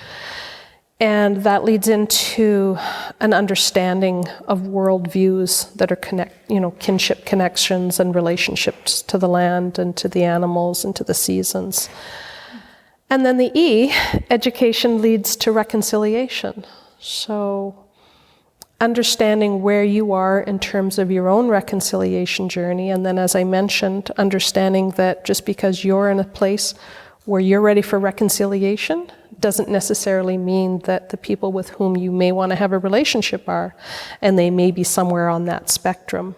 And that leads into an understanding of worldviews that are kinship connections and relationships to the land and to the animals and to the seasons. And then the E, education, leads to reconciliation. So understanding where you are in terms of your own reconciliation journey. And then, as I mentioned, understanding that just because you're in a place where you're ready for reconciliation doesn't necessarily mean that the people with whom you may want to have a relationship are, and they may be somewhere on that spectrum.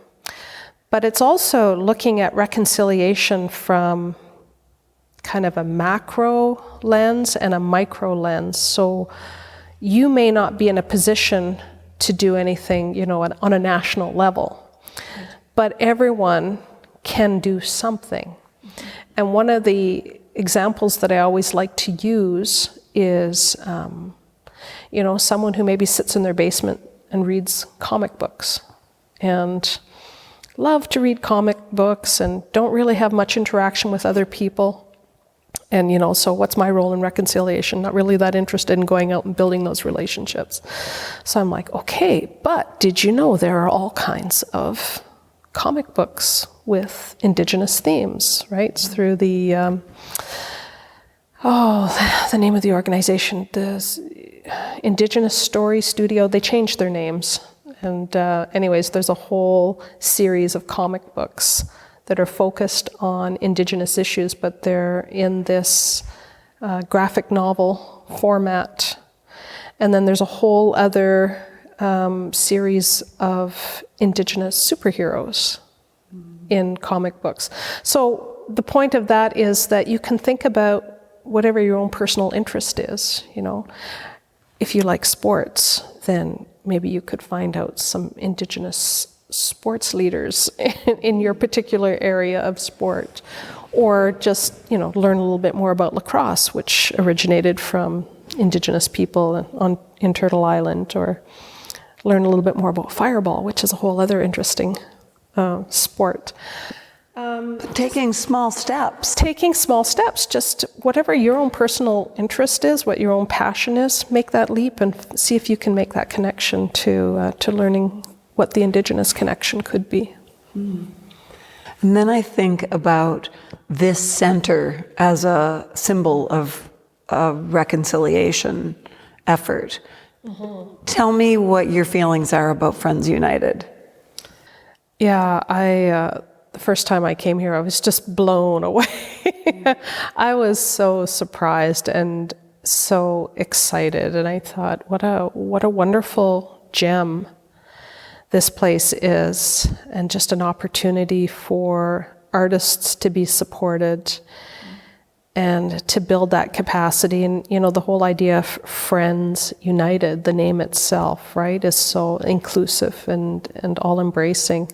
But it's also looking at reconciliation from kind of a macro lens and a micro lens. So you may not be in a position to do anything, on a national level, but everyone can do something. And one of the examples that I always like to use is, someone who maybe sits in their basement and reads comic books and love to read comic books and don't really have much interaction with other people. And, so what's my role in reconciliation? Not really that interested in going out and building those relationships. So I'm like, okay, but did you know there are all kinds of comic books with Indigenous themes, right? It's through the, the name of the organization, the Indigenous Story Studio. They changed their names. And anyways, there's a whole series of comic books that are focused on Indigenous issues, but they're in this graphic novel format. And then there's a whole other series of Indigenous superheroes in comic books. So the point of that is that you can think about whatever your own personal interest is, If you like sports, then maybe you could find out some Indigenous sports leaders in your particular area of sport, or just learn a little bit more about lacrosse, which originated from Indigenous people in Turtle Island, or learn a little bit more about fireball, which is a whole other interesting sport. Taking small steps. Taking small steps, just whatever your own personal interest is, what your own passion is, make that leap and see if you can make that connection to learning what the Indigenous connection could be. And then I think about this center as a symbol of a reconciliation effort. Tell me what your feelings are about Friends United. Yeah, the first time I came here, I was just blown away. I was so surprised and so excited, and I thought, what a wonderful gem this place is, and just an opportunity for artists to be supported and to build that capacity. And the whole idea of Friends United, the name itself, right, is so inclusive and all embracing.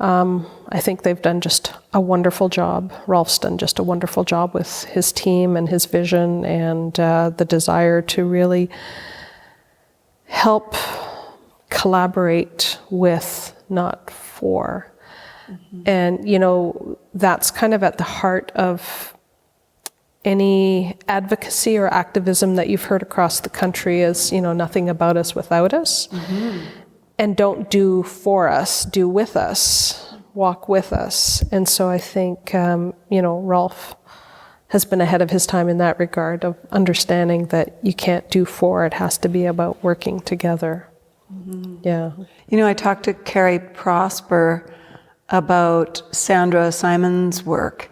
I think they've done just a wonderful job. Rolf's done just a wonderful job with his team and his vision, and the desire to really help collaborate with, not for. And, that's kind of at the heart of any advocacy or activism that you've heard across the country is, nothing about us without us. And don't do for us, do with us, walk with us. And so I think, Rolf has been ahead of his time in that regard, of understanding that you can't do for, it has to be about working together. Yeah. I talked to Carrie Prosper about Sandra Simon's work,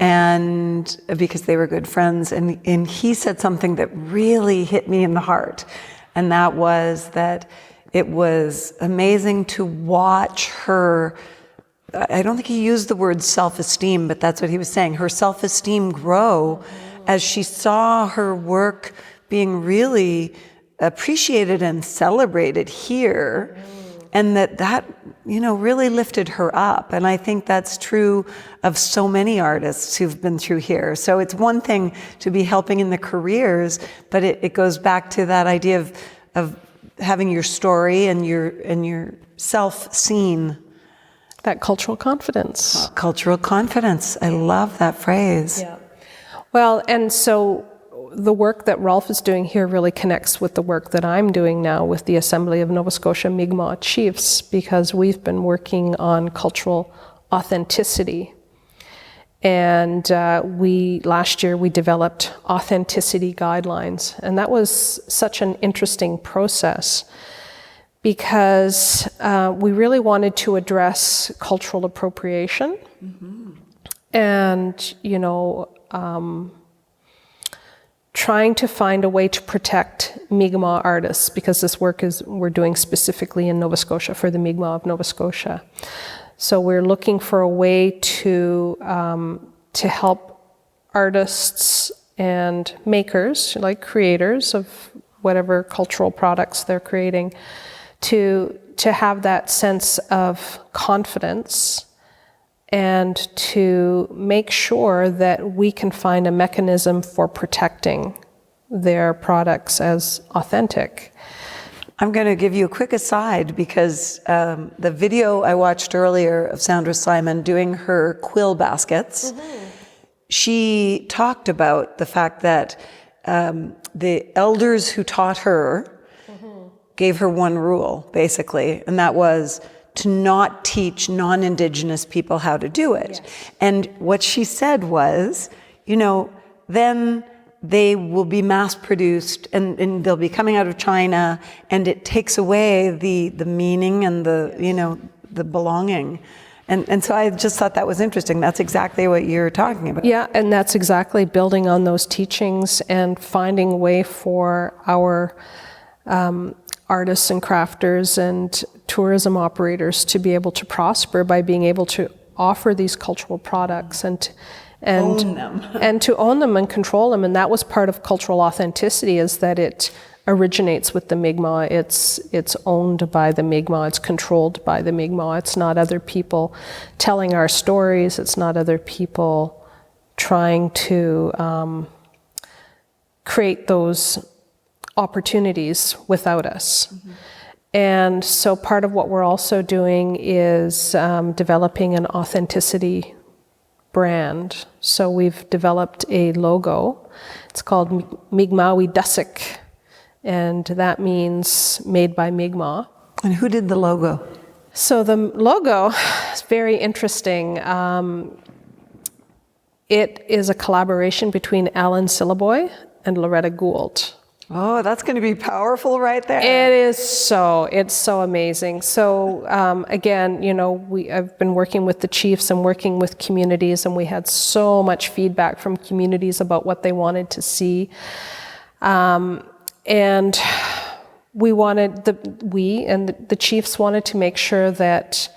and because they were good friends, and he said something that really hit me in the heart, and that was that it was amazing to watch her. I don't think he used the word self-esteem, but that's what he was saying. Her self-esteem grow as she saw her work being really appreciated and celebrated here, and that really lifted her up. And I think that's true of so many artists who've been through here. So it's one thing to be helping in the careers, but it goes back to that idea of having your story and your self seen. That cultural confidence. Cultural confidence. I love that phrase. Yeah. Well, and so the work that Rolf is doing here really connects with the work that I'm doing now with the Assembly of Nova Scotia Mi'kmaq Chiefs, because we've been working on cultural authenticity. And last year we developed authenticity guidelines, and that was such an interesting process because we really wanted to address cultural appropriation and, trying to find a way to protect Mi'kmaq artists, because this work we're doing specifically in Nova Scotia for the Mi'kmaq of Nova Scotia. So we're looking for a way to help artists and makers, like creators of whatever cultural products they're creating, to have that sense of confidence and to make sure that we can find a mechanism for protecting their products as authentic. I'm going to give you a quick aside because the video I watched earlier of Sandra Simon doing her quill baskets, she talked about the fact that the elders who taught her gave her one rule, basically, and that was to not teach non-Indigenous people how to do it. Yes. And what she said was, then they will be mass-produced and they'll be coming out of China, and it takes away the meaning and the belonging. And so I just thought that was interesting. That's exactly what you're talking about. Yeah, and that's exactly building on those teachings and finding a way for our artists and crafters and tourism operators to be able to prosper by being able to offer these cultural products and own them. And to own them and control them. And that was part of cultural authenticity, is that it originates with the Mi'kmaq. It's owned by the Mi'kmaq. It's controlled by the Mi'kmaq. It's not other people telling our stories. It's not other people trying to create those opportunities without us. And so part of what we're also doing is developing an authenticity brand. So we've developed a logo. It's called Mi'kmaq Dusik, and that means made by Mi'kmaq. And who did the logo? So the logo is very interesting. It is a collaboration between Alan Syliboy and Loretta Gould. Oh, that's going to be powerful right there. It's so amazing. So again, I've been working with the chiefs and working with communities, and we had so much feedback from communities about what they wanted to see. And the chiefs wanted to make sure that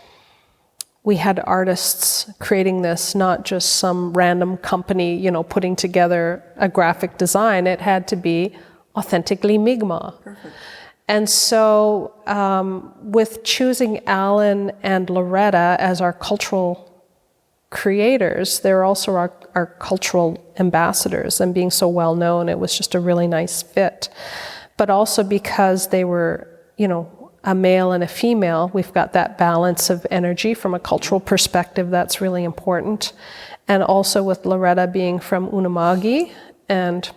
we had artists creating this, not just some random company, putting together a graphic design. It had to be authentically Mi'kmaq. Perfect. And so with choosing Alan and Loretta as our cultural creators, they're also our cultural ambassadors, and being so well known, it was just a really nice fit. But also because they were, a male and a female, we've got that balance of energy from a cultural perspective that's really important. And also with Loretta being from Unama'ki and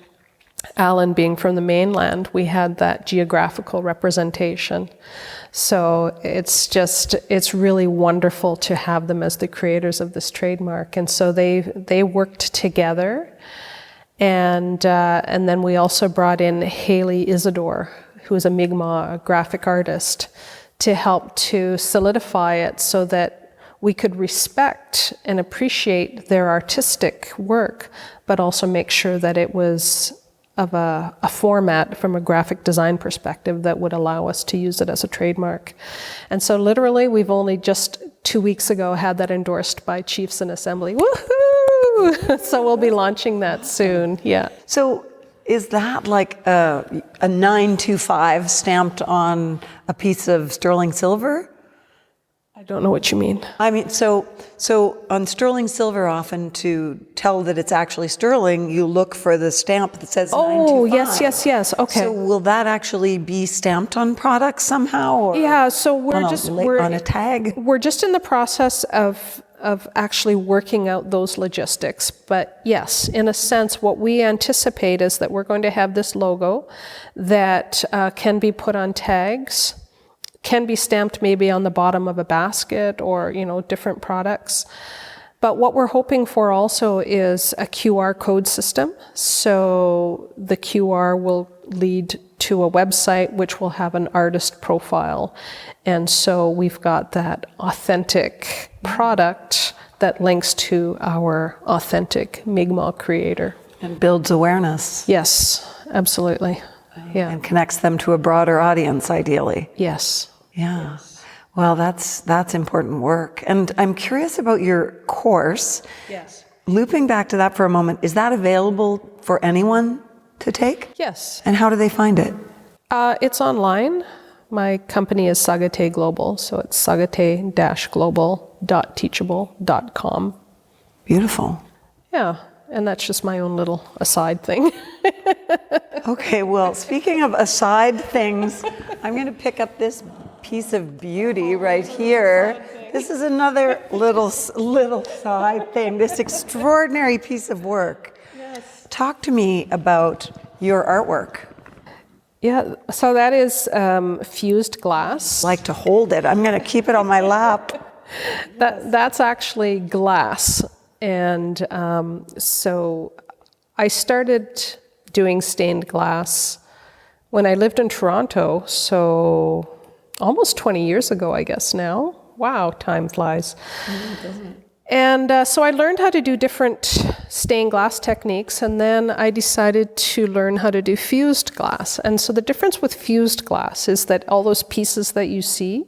Alan being from the mainland, we had that geographical representation. So it's really wonderful to have them as the creators of this trademark. And so they worked together. And then we also brought in Haley Isidore, who is a Mi'kmaq graphic artist, to help to solidify it so that we could respect and appreciate their artistic work, but also make sure that it was of a format from a graphic design perspective that would allow us to use it as a trademark. And so literally, we've only just 2 weeks ago had that endorsed by Chiefs and Assembly. Woohoo! So we'll be launching that soon, yeah. So is that like a 925 stamped on a piece of sterling silver? I don't know what you mean. I mean, so on sterling silver, often to tell that it's actually sterling, you look for the stamp that says 925. Yes. Okay. So will that actually be stamped on products somehow? Or yeah. So we're on a tag. We're just in the process of actually working out those logistics. But yes, in a sense, what we anticipate is that we're going to have this logo that can be put on tags, can be stamped maybe on the bottom of a basket or, different products. But what we're hoping for also is a QR code system. So the QR will lead to a website which will have an artist profile. And so we've got that authentic product that links to our authentic Mi'kmaq creator. And builds awareness. Yes, absolutely. Yeah. And connects them to a broader audience, ideally. Yes. Yeah. Yes. Well, that's important work. And I'm curious about your course. Yes. Looping back to that for a moment, is that available for anyone to take? Yes. And how do they find it? It's online. My company is Sagate Global, so it's sagate-global.teachable.com. Beautiful. Yeah. And that's just my own little aside thing. Okay, well, speaking of aside things, I'm going to pick up this piece of beauty right here. This is another little side thing, this extraordinary piece of work. Yes. Talk to me about your artwork. Yeah, so that is fused glass. I like to hold it. I'm going to keep it on my lap. That's actually glass. And so I started doing stained glass when I lived in Toronto, so almost 20 years ago, I guess now. Wow, time flies. And so I learned how to do different stained glass techniques, and then I decided to learn how to do fused glass. And so the difference with fused glass is that all those pieces that you see,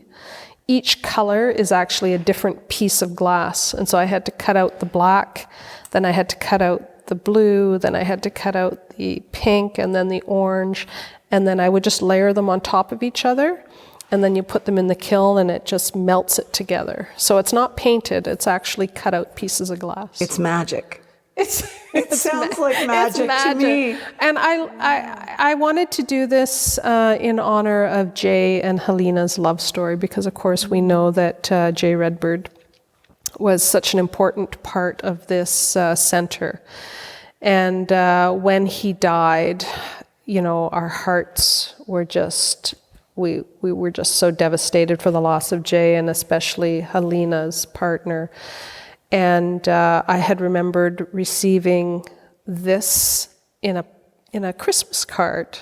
each color is actually a different piece of glass. And so I had to cut out the black, then I had to cut out the blue, then I had to cut out the pink, and then the orange, and then I would just layer them on top of each other. And then you put them in the kiln and it just melts it together. So it's not painted, it's actually cut out pieces of glass. It's magic. It sounds like magic to me. And I wanted to do this in honor of Jay and Helena's love story, because of course we know that Jay Redbird was such an important part of this center. And when he died, you know, our hearts were just... We were just so devastated for the loss of Jay, and especially Helena's partner. And I had remembered receiving this in a Christmas card.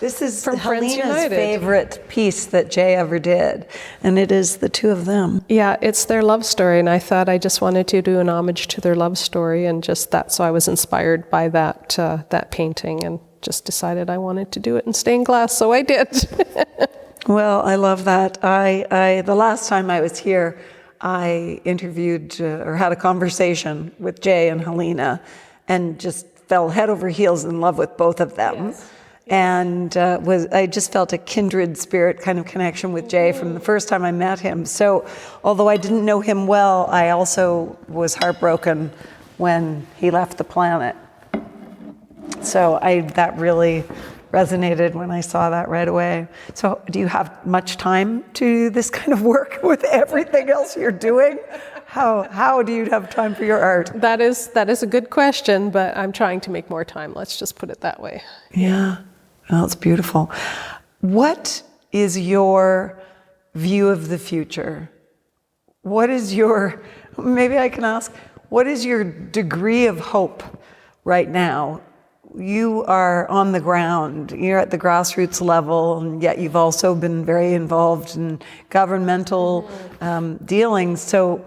This is from Helena's favorite piece that Jay ever did, and it is the two of them. Yeah, it's their love story, and I thought I just wanted to do an homage to their love story, and just that. So I was inspired by that painting, and just decided I wanted to do it in stained glass, so I did. Well, I love that. I the last time I was here, I interviewed or had a conversation with Jay and Helena, and just fell head over heels in love with both of them. Yes. And I just felt a kindred spirit kind of connection with Jay from the first time I met him. So, although I didn't know him well, I also was heartbroken when he left the planet. So that really resonated when I saw that right away. So do you have much time to do this kind of work with everything else you're doing? How do you have time for your art? That is a good question, but I'm trying to make more time. Let's just put it that way. Yeah, well, it's beautiful. What is your view of the future? Maybe I can ask, what is your degree of hope right now? You are on the ground, you're at the grassroots level, and yet you've also been very involved in governmental dealings. So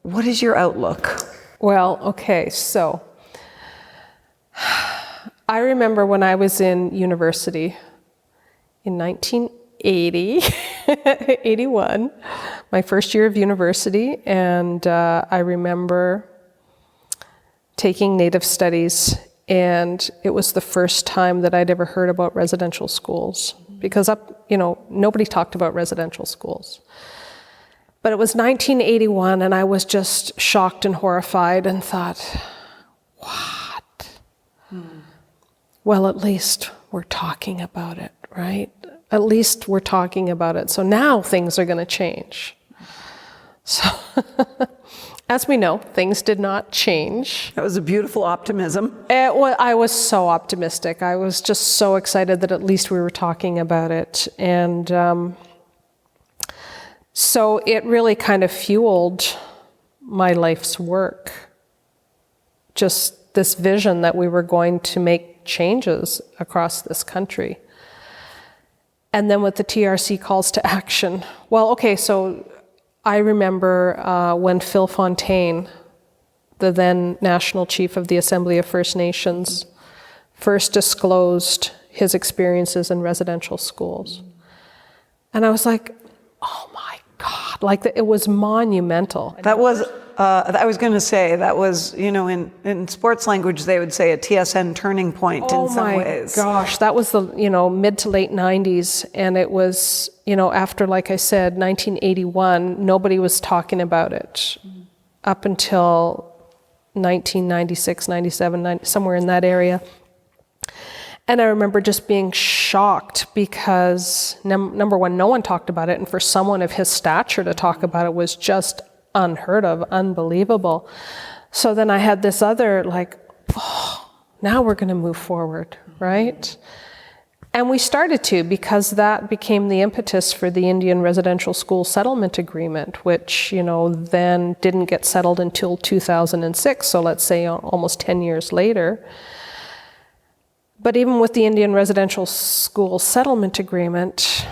what is your outlook? Well, okay, so I remember when I was in university in 1980, 81, my first year of university, and I remember taking Native Studies. And it was the first time that I'd ever heard about residential schools, because nobody talked about residential schools. But it was 1981, and I was just shocked and horrified and thought, what? Well, at least we're talking about it, right? At least we're talking about it. So now things are going to change. So... As we know, things did not change. That was a beautiful optimism. I was so optimistic. I was just so excited that at least we were talking about it. And so it really kind of fueled my life's work. Just this vision that we were going to make changes across this country. And then with the TRC calls to action. Well, okay, so... I remember when Phil Fontaine, the then National Chief of the Assembly of First Nations, first disclosed his experiences in residential schools. And I was like, oh my God, it was monumental. That was, I was going to say, that was, in sports language, they would say a TSN turning point in some ways. Oh my gosh, that was the, mid to late 90s. And it was, after, like I said, 1981, nobody was talking about it up until 1996, 97, 90, somewhere in that area. And I remember just being shocked because, number one, no one talked about it. And for someone of his stature to talk about it was just unheard of, unbelievable. So then I had this other, like, oh, now we're going to move forward, right? And we started to, because that became the impetus for the Indian Residential School Settlement Agreement, which, then didn't get settled until 2006. So let's say almost 10 years later. But even with the Indian Residential School Settlement Agreement,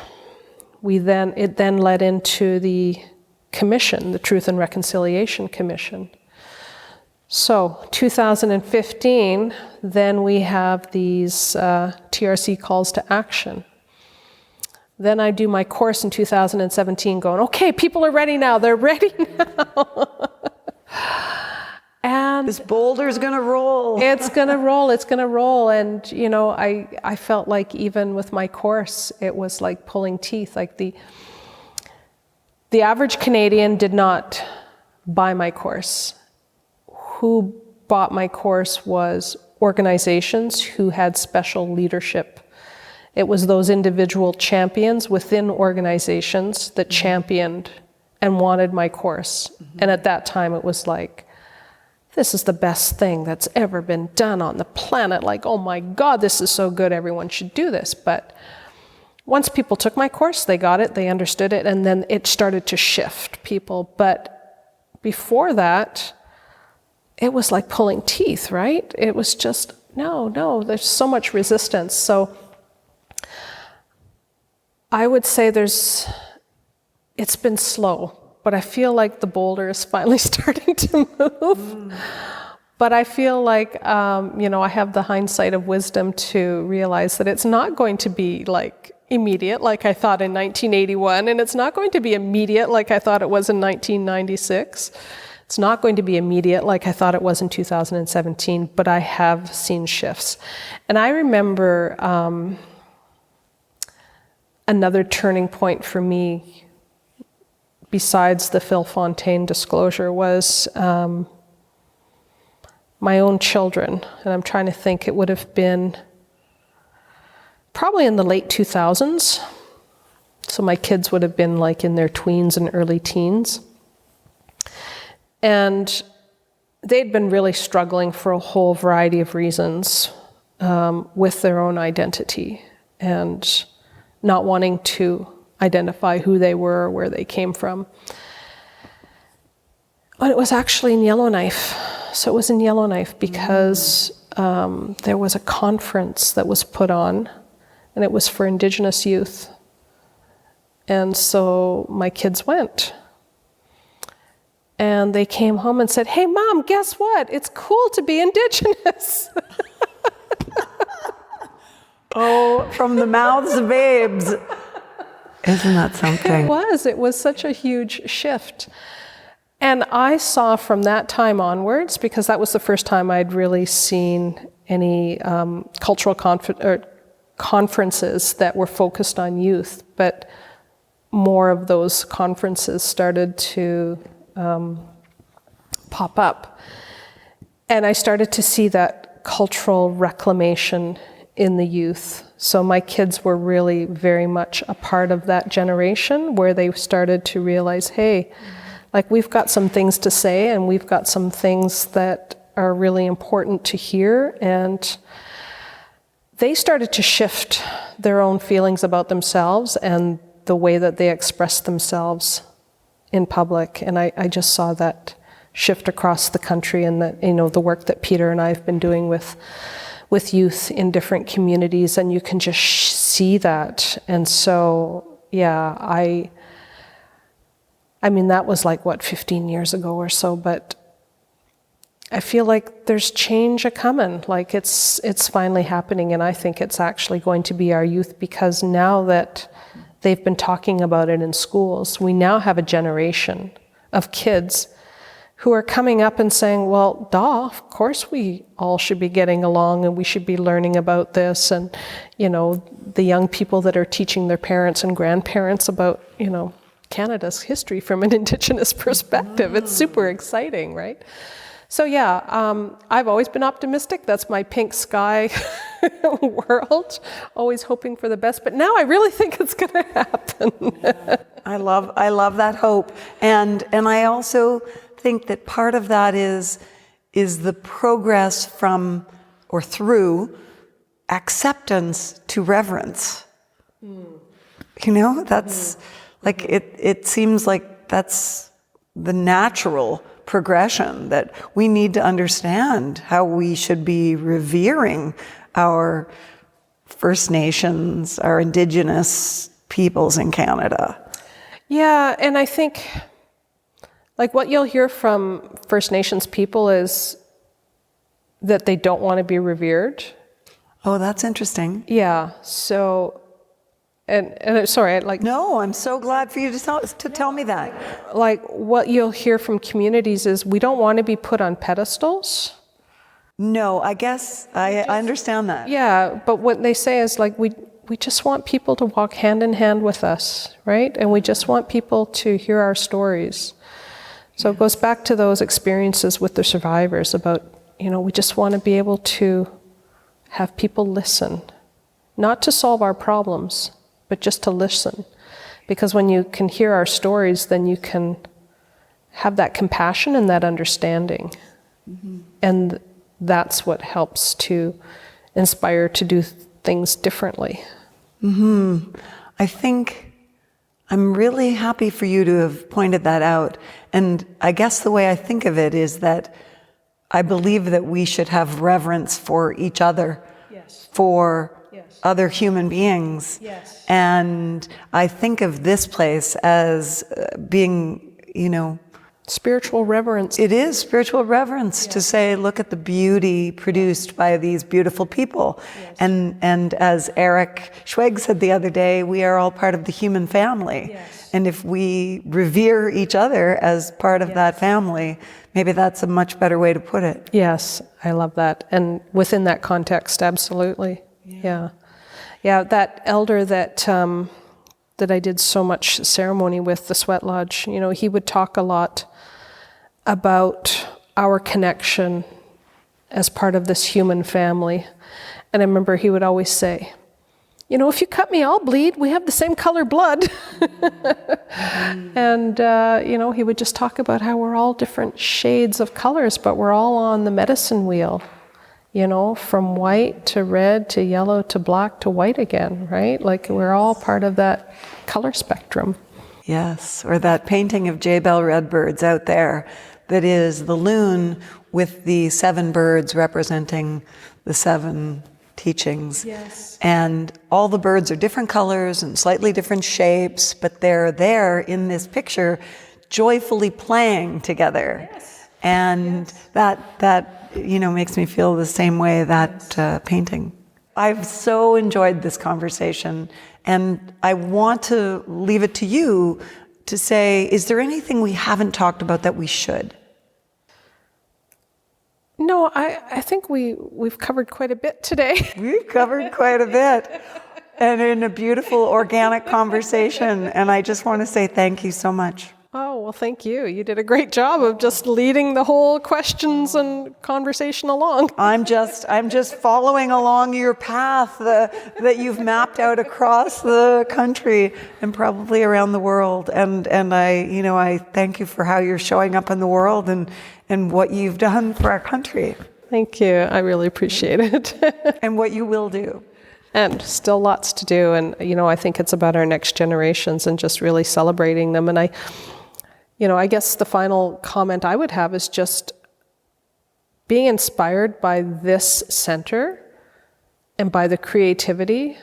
it then led into the commission, the Truth and Reconciliation Commission. So 2015, then we have these TRC calls to action. Then I do my course in 2017 going, okay, people are ready now, they're ready now. And this boulder's going to roll. It's going to roll. And, I felt like even with my course, it was like pulling teeth. Like the average Canadian did not buy my course. Who bought my course was organizations who had special leadership. It was those individual champions within organizations that championed and wanted my course. Mm-hmm. And at that time, it was like, this is the best thing that's ever been done on the planet. Like, oh my God, this is so good. Everyone should do this. But once people took my course, they got it, they understood it, and then it started to shift people. But before that, it was like pulling teeth, right? It was just, no, there's so much resistance. So I would say it's been slow. But I feel like the boulder is finally starting to move. But I feel like, I have the hindsight of wisdom to realize that it's not going to be like immediate like I thought in 1981, and it's not going to be immediate like I thought it was in 1996. It's not going to be immediate like I thought it was in 2017, but I have seen shifts. And I remember another turning point for me besides the Phil Fontaine disclosure was my own children. And I'm trying to think, it would have been probably in the late 2000s. So my kids would have been like in their tweens and early teens. And they'd been really struggling for a whole variety of reasons with their own identity and not wanting to identify who they were or where they came from. And it was actually in Yellowknife. So it was in Yellowknife because there was a conference that was put on, and it was for Indigenous youth. And so my kids went. And they came home and said, hey, Mom, guess what? It's cool to be Indigenous. Oh, from the mouths of babes. Isn't that something? It was such a huge shift. And I saw from that time onwards, because that was the first time I'd really seen any cultural conferences that were focused on youth, but more of those conferences started to pop up. And I started to see that cultural reclamation in the youth. So my kids were really very much a part of that generation where they started to realize, hey, like we've got some things to say and we've got some things that are really important to hear. And they started to shift their own feelings about themselves and the way that they express themselves in public. And I just saw that shift across the country, and that, the work that Peter and I have been doing with youth in different communities, and you can just see that. And so, yeah, I mean, that was like, 15 years ago or so, but I feel like there's change a-coming, like it's finally happening, and I think it's actually going to be our youth, because now that they've been talking about it in schools, we now have a generation of kids who are coming up and saying, well, of course we all should be getting along and we should be learning about this. And, the young people that are teaching their parents and grandparents about, Canada's history from an Indigenous perspective. It's super exciting, right? So yeah, I've always been optimistic. That's my pink sky world, always hoping for the best. But now I really think it's going to happen. I love that hope, and I also think that part of that is the progress from or through acceptance to reverence. You know, that's like it seems like that's the natural progression, that we need to understand how we should be revering our First Nations, our Indigenous peoples in Canada. Yeah, and I think like what you'll hear from First Nations people is that they don't want to be revered. Oh, that's interesting. Yeah, so and sorry, like no, I'm so glad for you to tell me that. Like what you'll hear from communities is we don't want to be put on pedestals. No, I guess I understand that. Yeah, but what they say is like we just want people to walk hand in hand with us, right? And we just want people to hear our stories. So it goes back to those experiences with the survivors about, you know, we just want to be able to have people listen, not to solve our problems, but just to listen. Because when you can hear our stories, then you can have that compassion and that understanding. And that's what helps to inspire to do things differently. I think I'm really happy for you to have pointed that out. And I guess the way I think of it is that I believe that we should have reverence for each other, for other human beings. And I think of this place as being, you know, spiritual reverence. It is spiritual reverence to say, look at the beauty produced by these beautiful people. And as Eric Schweg said the other day, we are all part of the human family. And if we revere each other as part of that family, maybe that's a much better way to put it. Yes, I love that. And within that context, absolutely. Yeah, that elder that I did so much ceremony with, the Sweat Lodge, you know, he would talk a lot about our connection as part of this human family. And I remember he would always say, you know, if you cut me, I'll bleed. We have the same color blood. And, you know, he would just talk about how we're all different shades of colors, but we're all on the medicine wheel, you know, from white to red to yellow to black to white again, right? Like we're all part of that color spectrum. Yes, or that painting of J. Bell Redbirds out there that is the loon with the 7 birds representing the 7 teachings. And all the birds are different colors and slightly different shapes, but they're there in this picture joyfully playing together. And that you know, makes me feel the same way, that painting. I've so enjoyed this conversation, and I want to leave it to you to say, is there anything we haven't talked about that we should? No, I think we've covered quite a bit today. We've covered quite a bit, and in a beautiful, organic conversation, and I just want to say thank you so much. Oh, well, thank you. You did a great job of just leading the whole questions and conversation along. I'm just following along your path that you've mapped out across the country and probably around the world. And I thank you for how you're showing up in the world and what you've done for our country. Thank you. I really appreciate it. And what you will do. And still lots to do. And, you know, I think it's about our next generations and just really celebrating them. And I guess the final comment I would have is just being inspired by this center and by the creativity.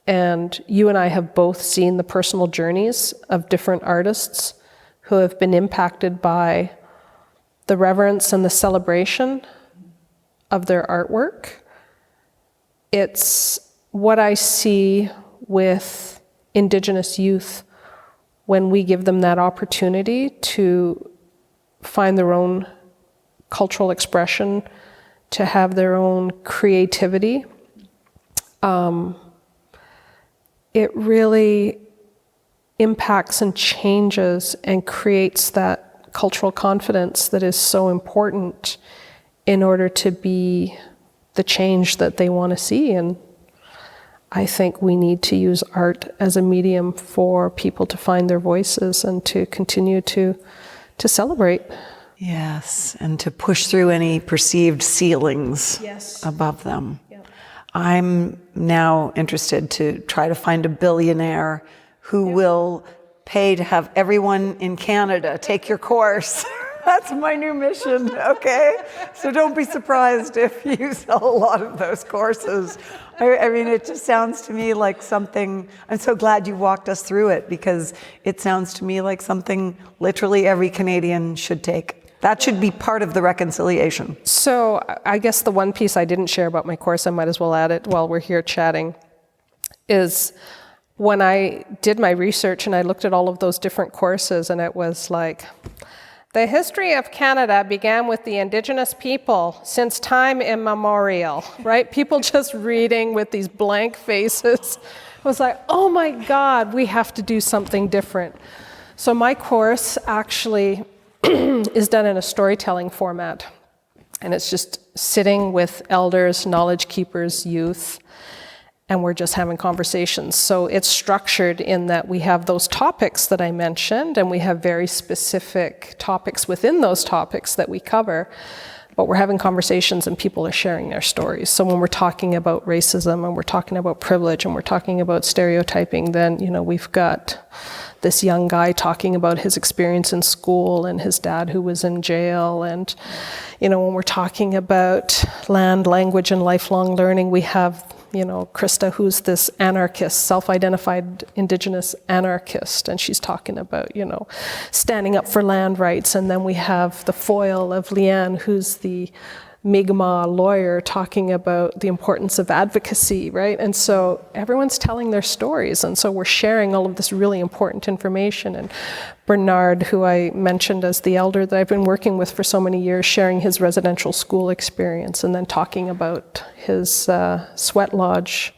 And you and I have both seen the personal journeys of different artists who have been impacted by the reverence and the celebration of their artwork. It's what I see with Indigenous youth when we give them that opportunity to find their own cultural expression, to have their own creativity. It really impacts and changes and creates that cultural confidence that is so important in order to be the change that they want to see. And I think we need to use art as a medium for people to find their voices and to continue to celebrate. Yes, and to push through any perceived ceilings above them. Yep. I'm now interested to try to find a billionaire who will pay to have everyone in Canada take your course. That's my new mission, okay? So don't be surprised if you sell a lot of those courses. I mean, it just sounds to me like something, I'm so glad you walked us through it, because it sounds to me like something literally every Canadian should take. That should be part of the reconciliation. So I guess the one piece I didn't share about my course, I might as well add it while we're here chatting, is when I did my research and I looked at all of those different courses, and it was like, the history of Canada began with the Indigenous people since time immemorial, right? People just reading with these blank faces. I was like, oh my God, we have to do something different. So my course actually is done in a storytelling format. And it's just sitting with elders, knowledge keepers, youth, and we're just having conversations. So it's structured in that we have those topics that I mentioned, and we have very specific topics within those topics that we cover, but we're having conversations and people are sharing their stories. So when we're talking about racism and we're talking about privilege and we're talking about stereotyping, then, you know, we've got this young guy talking about his experience in school and his dad who was in jail. And, you know, when we're talking about land, language, and lifelong learning, we have, you know, Krista, who's this anarchist, self-identified Indigenous anarchist, and she's talking about, you know, standing up for land rights. And then we have the foil of Leanne, who's the Mi'kmaq lawyer, talking about the importance of advocacy, right? And so everyone's telling their stories, and so we're sharing all of this really important information. And Bernard, who I mentioned as the elder that I've been working with for so many years, sharing his residential school experience, and then talking about his sweat lodge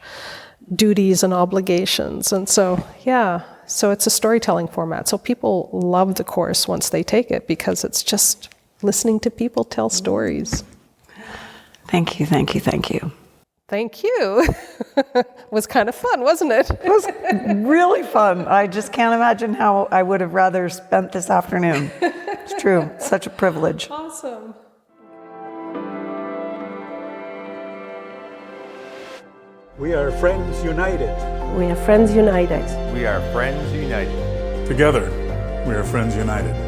duties and obligations. And so, yeah, so it's a storytelling format. So people love the course once they take it, because it's just listening to people tell stories. Thank you, thank you, thank you. Thank you. It was kind of fun, wasn't it? It was really fun. I just can't imagine how I would have rather spent this afternoon. It's true. Such a privilege. Awesome. We are Friends United. We are Friends United. We are Friends United. Together, we are Friends United.